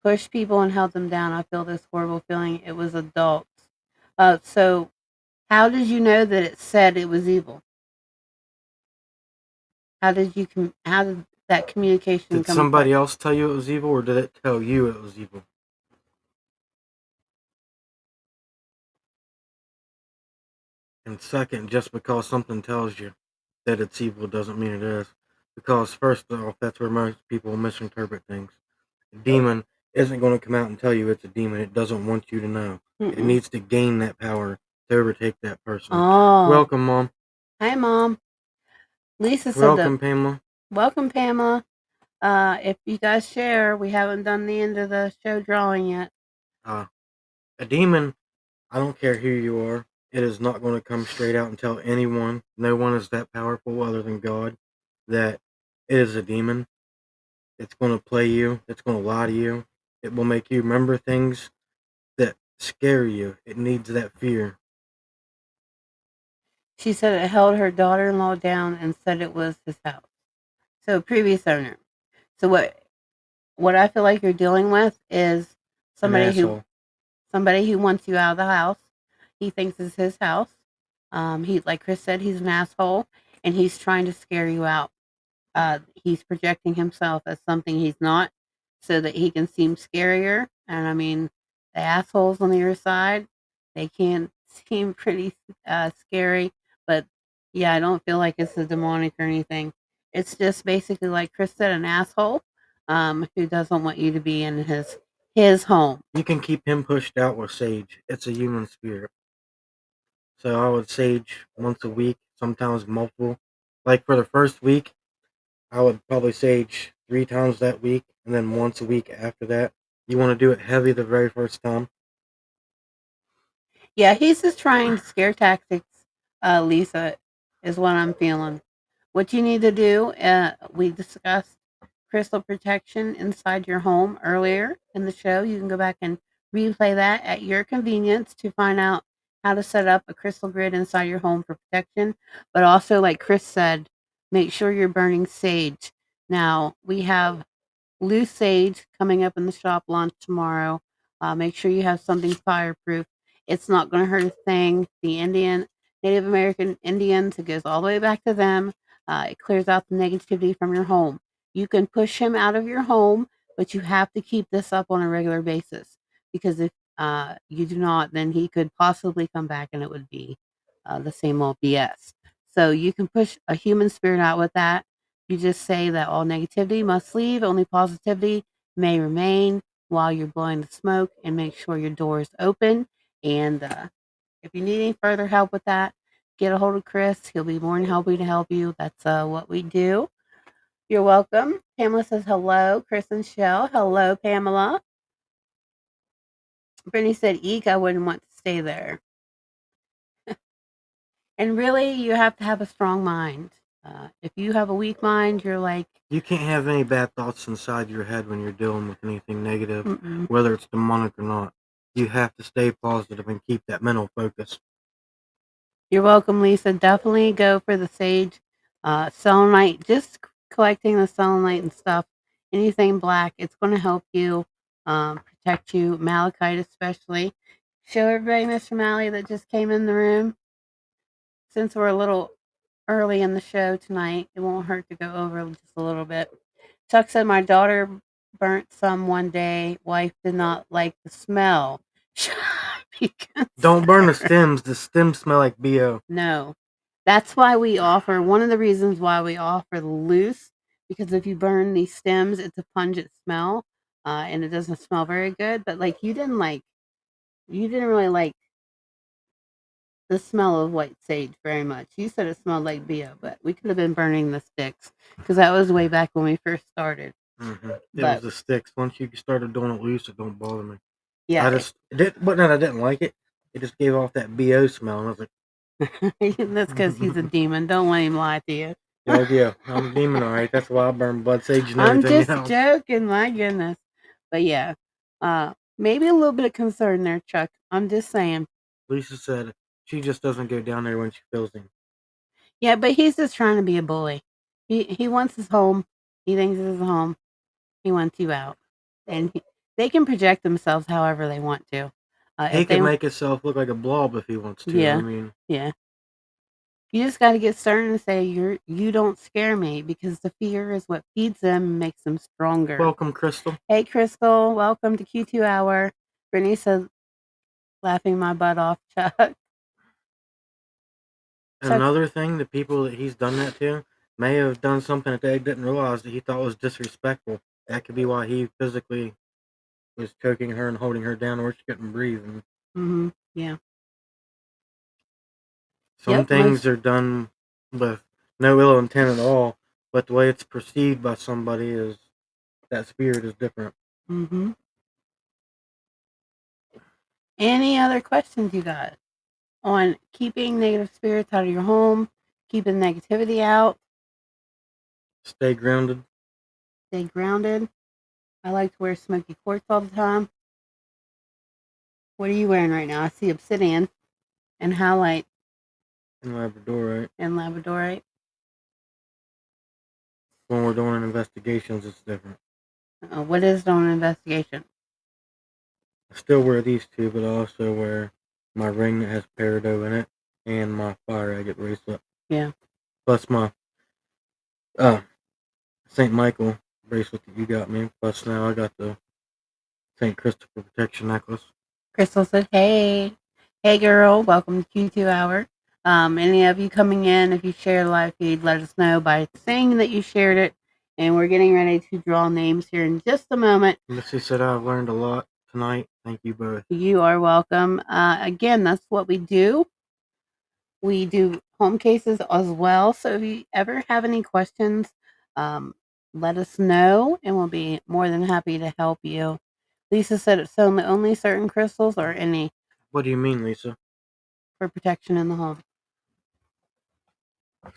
Push people and held them down. I feel this horrible feeling. It was adults. So how did you know that it said it was evil? How did how did that communication Did come somebody from? else tell you it was evil, or did it tell you it was evil? And second, just because something tells you that it's evil doesn't mean it is. Because first off, that's where most people misinterpret things. A demon isn't going to come out and tell you it's a demon. It doesn't want you to know. It Mm-mm. needs to gain that power to overtake that person. Oh, Welcome, Mom. hi, Mom. Lisa said Welcome, that. Pamela. Welcome, Pamela. If you guys share, we haven't done the end of the show drawing yet. A demon, I don't care who you are, it is not going to come straight out and tell anyone. No one is that powerful other than God that it is a demon. It's going to play you. It's going to lie to you. It will make you remember things that scare you. It needs that fear. She said it held her daughter-in-law down and said it was his house. So previous owner. So what I feel like you're dealing with is An somebody who asshole. somebody who wants you out of the house. He thinks it's his house. He, like Chris said, he's an asshole, and he's trying to scare you out. He's projecting himself as something he's not, so that he can seem scarier. And I mean, the assholes on the other side, they can seem pretty scary, but yeah, I don't feel like it's a demonic or anything. It's just basically, like Chris said, an asshole who doesn't want you to be in his home. You can keep him pushed out with sage. It's a human spirit. So I would sage once a week, sometimes multiple. Like for the first week, I would probably sage 3 times that week, and then once a week after that. You want to do it heavy the very first time. Yeah, he's just trying scare tactics, Lisa, is what I'm feeling. What you need to do, we discussed crystal protection inside your home earlier in the show. You can go back and replay that at your convenience to find out how to set up a crystal grid inside your home for protection. But also, like Chris said, make sure you're burning sage. Now, we have loose sage coming up in the shop launch tomorrow. Make sure you have something fireproof. It's not going to hurt a thing. The Native American Indians, it goes all the way back to them. It clears out the negativity from your home. You can push him out of your home, but you have to keep this up on a regular basis because if you do not, then he could possibly come back and it would be the same old BS. So you can push a human spirit out with that. You just say that all negativity must leave, only positivity may remain while you're blowing the smoke, and make sure your door is open. And if you need any further help with that, get a hold of Chris. He'll be more than happy to help you. That's what we do. You're welcome. Pamela says hello. Chris and Shell. Hello, Pamela. Brittany said, eek, I wouldn't want to stay there. And really, you have to have a strong mind. If you have a weak mind, you're like, You can't have any bad thoughts inside your head when you're dealing with anything negative, mm-mm. whether it's demonic or not. You have to stay positive and keep that mental focus. You're welcome, Lisa. Definitely go for the sage, selenite. Just collecting the selenite and stuff. Anything black, it's going to help you, protect you. Malachite, especially. show everybody Mr. Malley that just came in the room. Since we're a little early in the show tonight, it won't hurt to go over just a little bit. Chuck said, my daughter burnt some one day. Wife did not like the smell. Don't burn the stems. The stems smell like BO. No. That's why we offer, one of the reasons why we offer the loose, because if you burn these stems, it's a pungent smell, and it doesn't smell very good. But like you didn't really like the smell of white sage very much. You said it smelled like BO, but we could have been burning the sticks because that was way back when we first started. Mm-hmm. It was the sticks. Once you started doing it loose, it don't bother me. Yeah, I didn't like it. It just gave off that BO smell, and I was like, that's because he's a demon. Don't let him lie to you. oh yeah, I'm a demon, all right. That's why I burn blood sage and I'm everything just else. joking, my goodness. But yeah, maybe a little bit of concern there, Chuck. I'm just saying. Lisa said she just doesn't go down there when she feels him. Yeah, but he's just trying to be a bully. He wants his home. He thinks this is home. He wants you out, and they can project themselves however they want to. He can make himself look like a blob if he wants to. Yeah, I mean, yeah. You just got to get started and say you don't scare me, because the fear is what feeds them and makes them stronger. Welcome, Crystal. Hey, Crystal. Welcome to Q2 Hour. Brittany says, laughing my butt off, Chuck. Another thing, the people that he's done that to may have done something that they didn't realize that he thought was disrespectful. That could be why he physically was choking her and holding her down where she couldn't breathe. Mm-hmm. Yeah. Some things are done with no ill intent at all, but the way it's perceived by somebody is that spirit is different. Mm-hmm. Any other questions you got on keeping negative spirits out of your home, keeping negativity out? Stay grounded. Stay grounded. I like to wear smoky quartz all the time. What are you wearing right now? I see obsidian and halite. And labradorite. And labradorite. When we're doing investigations, it's different. What is doing an investigation? I still wear these two, but I also wear my ring that has peridot in it and my fire agate bracelet. Yeah. Plus my St. Michael bracelet that you got me. Plus now I got the St. Christopher protection necklace. Crystal said, hey girl, welcome to Q2 Hour. Any of you coming in, if you share the live feed, let us know by saying that you shared it. And we're getting ready to draw names here in just a moment. Missy said I've learned a lot tonight. Thank you both. You are welcome. Again, that's what we do. We do home cases as well. So if you ever have any questions, let us know and we'll be more than happy to help you. Lisa said it's only certain crystals or any. What do you mean, Lisa? For protection in the home.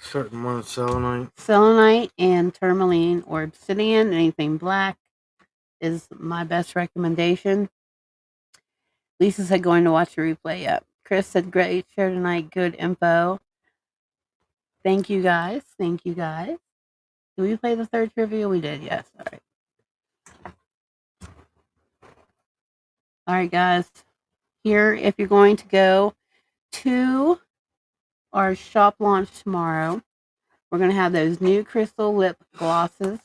Certain ones, selenite. Selenite and tourmaline or obsidian, anything black is my best recommendation. Lisa said going to watch the replay. Yep. Chris said great show tonight. Good info. Thank you guys. Thank you guys. Did we play the third trivia? We did. Yes. All right. All right, guys. Here, if you're going to go to our shop launch tomorrow, we're going to have those new crystal lip glosses.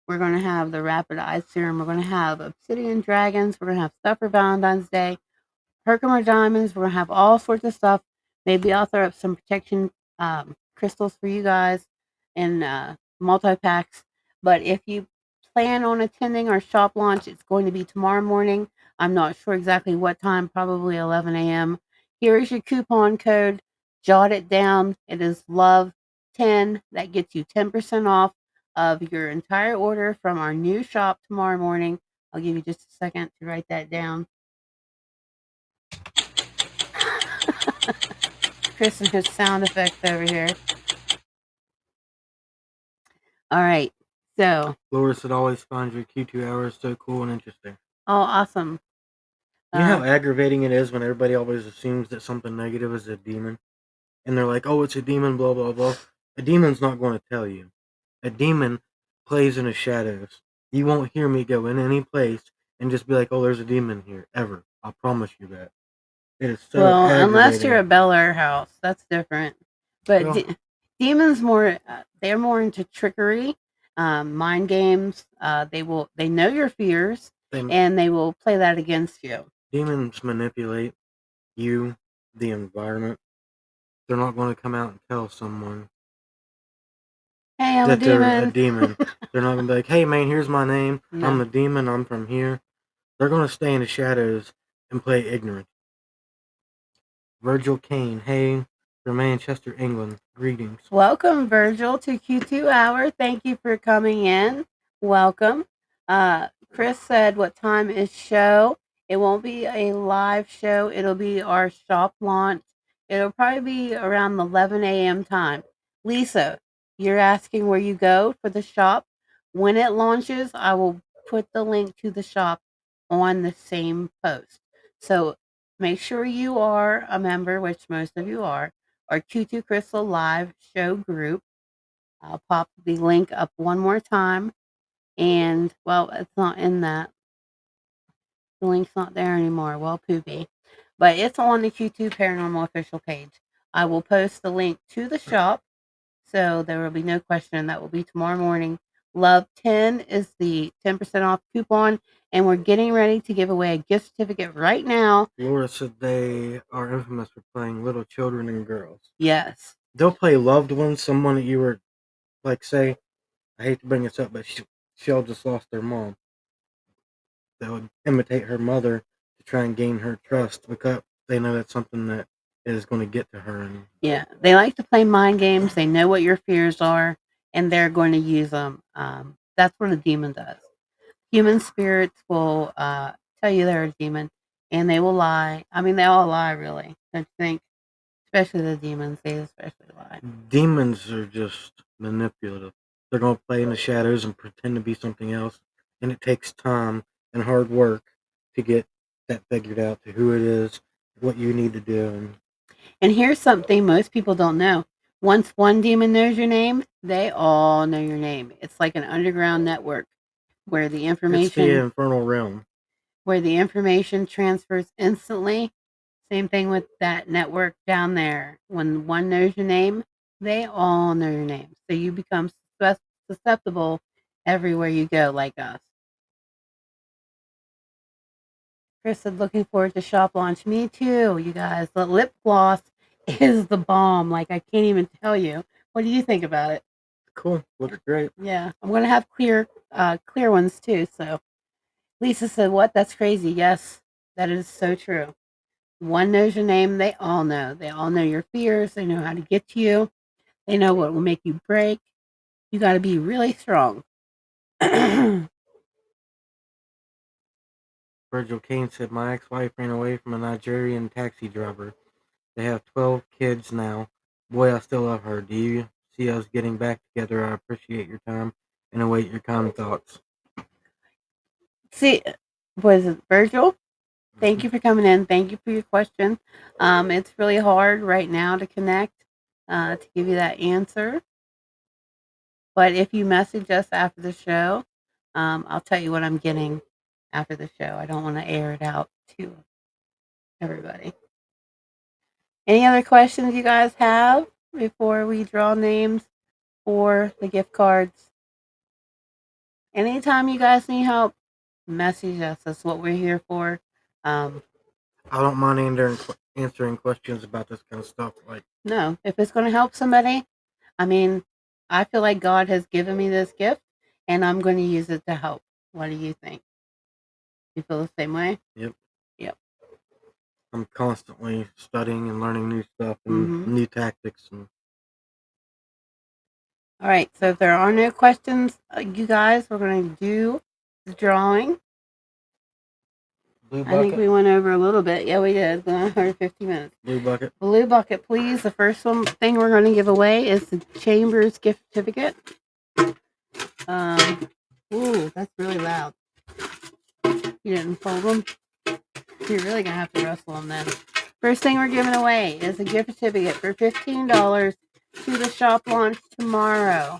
We're going to have the Rapid Eye Serum. We're going to have Obsidian Dragons. We're going to have stuff for Valentine's Day. Herkimer Diamonds. We're going to have all sorts of stuff. Maybe I'll throw up some protection crystals for you guys in multi-packs. But if you plan on attending our shop launch, it's going to be tomorrow morning. I'm not sure exactly what time, probably 11 a.m. Here is your coupon code. Jot it down. It is LOVE10. That gets you 10% off of your entire order from our new shop tomorrow morning. I'll give you just a second to write that down. Chris and his sound effects over here. All right. So Laura said always find your Q2 hours so cool and interesting. Oh, awesome. You know how aggravating it is when everybody always assumes that something negative is a demon? And they're like, oh, it's a demon, blah, blah, blah. A demon's not going to tell you. A demon plays in the shadows. You won't hear me go in any place and just be like, oh, there's a demon here, ever. I promise you that. It is so Well, unless you're a aggravating. Bel Air house, that's different. But Well, demons more they're more into trickery, mind games. They know your fears they and they will play that against you. demons manipulate you, the environment. They're not going to come out and tell someone Hey, I'm a that they're a demon. demon. They're not going to be like, "Hey, man, here's my name. I'm No. the demon. I'm from here." They're going to stay in the shadows and play ignorant. Virgil Kane, hey, from Manchester, England. Greetings. Welcome, Virgil, to Q2 Hour. Thank you for coming in. Welcome. Chris said, what time is show? It won't be a live show. It'll be our shop launch. It'll probably be around the 11 a.m. time. Lisa, you're asking where you go for the shop. When it launches, I will put the link to the shop on the same post. So make sure you are a member, which most of you are, our Q2 Crystal live show group. I'll pop the link up one more time. And, well, it's not in that. The link's not there anymore. Well, poopy. But it's on the Q2 Paranormal official page. I will post the link to the shop. So there will be no question. That will be tomorrow morning. Love 10 is the 10% off coupon. And we're getting ready to give away a gift certificate right now. Laura said they are infamous for playing little children and girls. Yes. They'll play loved ones, someone that you were, like, say, I hate to bring this up, but she'll just lost their mom. They would imitate her mother to try and gain her trust because they know that's something that is going to get to her. And Yeah, they like to play mind games. They know what your fears are, and they're going to use them. That's what a demon does. Human spirits will tell you they're a demon, and they will lie. I mean, they all lie, really. Don't you think? Especially the demons, they especially lie. demons are just manipulative. They're going to play in the shadows and pretend to be something else, and it takes time and hard work to get that figured out to who it is, what you need to do. And here's something most people don't know. Once one demon knows your name, they all know your name. It's like an underground network where the It's the information infernal realm. transfers instantly. Same thing with that network down there. When one knows your name, they all know your name. So you become susceptible everywhere you go, like us. Chris said, looking forward to shop launch. Me too, you guys. The lip gloss is the bomb. Like, I can't even tell you. What do you think about it? Cool. Looks great. Yeah, I'm gonna have clear ones too. So Lisa said, "What? That's crazy." Yes, that is so true. One knows your name. They all know. They all know your fears. They know how to get to you. They know what will make you break. You got to be really strong. Virgil Kane said, my ex-wife ran away from a Nigerian taxi driver. They have 12 kids now. Boy, I still love her. Do you see us getting back together? I appreciate your time and await your kind thoughts. See, was it Virgil? Thank you for coming in. Thank you for your question. It's really hard right now to connect to give you that answer. But if you message us after the show, I'll tell you what I'm getting after the show. I don't want to air it out to everybody. Any other questions you guys have before we draw names for the gift cards? Anytime you guys need help, message us. That's what we're here for. I don't mind answering questions about this kind of stuff. Like, No, if it's going to help somebody, I mean, I feel like God has given me this gift, and I'm going to use it to help. What do you think? You feel the same way? Yep. Yep. I'm constantly studying and learning new stuff and new tactics. And all right. So if there are no questions, you guys, we're going to do the drawing. Blue I think we went over a little bit. Yeah, we did. We went over 50 minutes. Blue bucket. Blue bucket, please. The first thing we're going to give away is the Chambers gift certificate. Ooh, that's really loud. You didn't fold them? You're really going to have to wrestle them then. First thing we're giving away is a gift certificate for $15 to the shop launch tomorrow.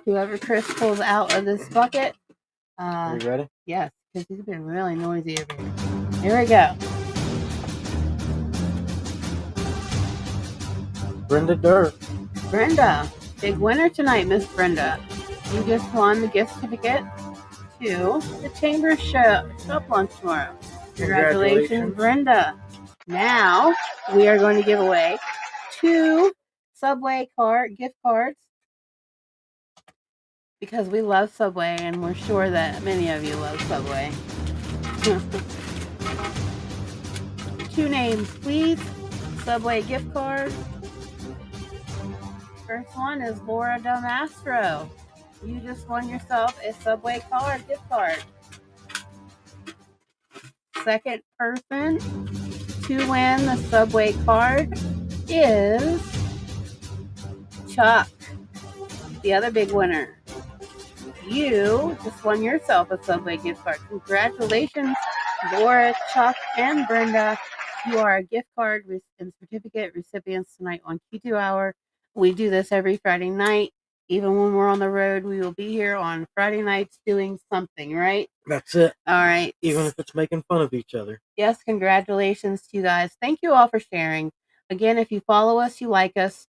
Whoever Chris pulls out of this bucket. Are you ready? Yes, because he's been really noisy over here. Here we go. Brenda Durr. Brenda, big winner tonight, Miss Brenda. You just won the gift certificate to the Chambers shop launch tomorrow. Congratulations, Brenda. Now we are going to give away 2 Subway gift cards because we love Subway and we're sure that many of you love Subway. 2 names, please. Subway gift card. First one is Laura Damastro. You just won yourself a Subway gift card. Second person to win the Subway card is Chuck, the other big winner. You just won yourself a Subway gift card. Congratulations, Laura, Chuck, and Brenda. You are gift card and certificate recipients tonight on Q2 Hour. We do this every Friday night. Even when we're on the road, we will be here on Friday nights doing something, right? That's it. All right. Even if it's making fun of each other. Yes, congratulations to you guys. Thank you all for sharing. Again, if you follow us, you like us,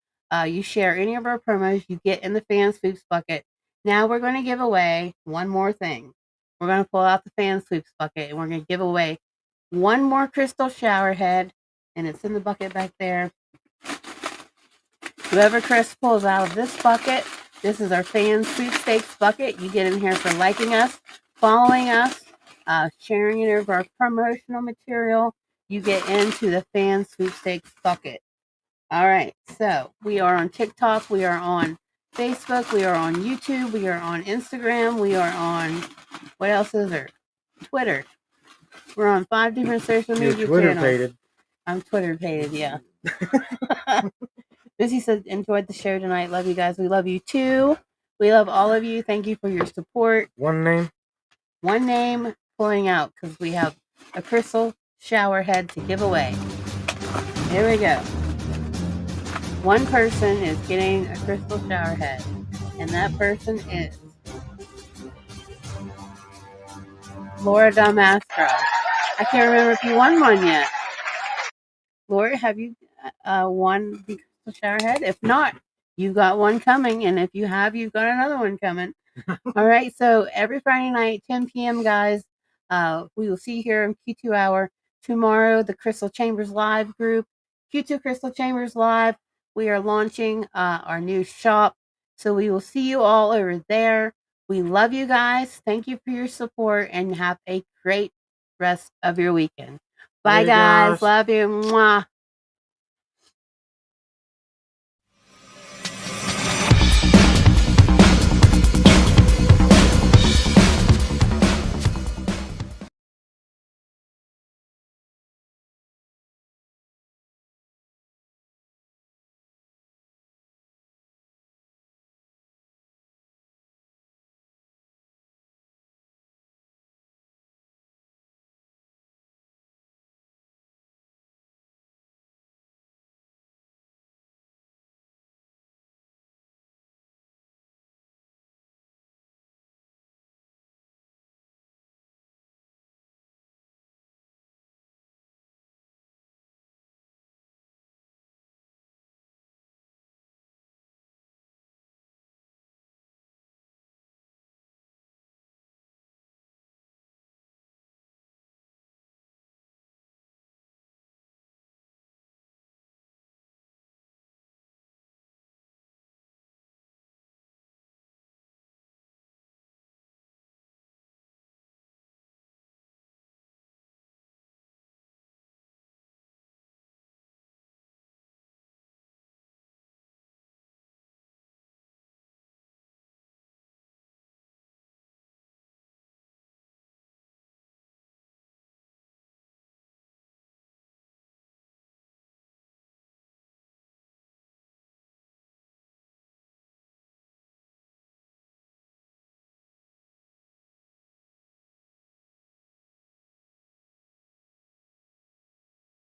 you share any of our promos, you get in the Fan Swoops bucket. Now we're going to give away one more thing. We're going to pull out the Fan Swoops bucket and we're going to give away one more crystal shower head, and it's in the bucket back there. Whoever Chris pulls out of this bucket, this is our Fan Sweepstakes bucket. You get in here for liking us, following us, sharing any of our promotional material. You get into the Fan Sweepstakes bucket. All right, so we are on TikTok, we are on Facebook, we are on YouTube, we are on Instagram, we are on, what else is there? Twitter. We're on 5 different social media channels. I'm Twitter-pated, yeah. Missy said, enjoyed the show tonight. Love you guys. We love you too. We love all of you. Thank you for your support. One name pulling out because we have a crystal shower head to give away. Here we go. One person is getting a crystal shower head, and that person is Laura Damastro. I can't remember if you won one yet. Laura, have you won the crystal shower head? If not, you've got one coming, and if you have, you've got another one coming. All right, so every Friday night, 10 p.m., guys, we will see you here in Q2 Hour. Tomorrow, the Crystal Chambers Live group, Q2 Crystal Chambers Live, we are launching our new shop, so we will see you all over there. We love you guys. Thank you for your support, and have a great rest of your weekend. Bye, guys. Love you. Mwah.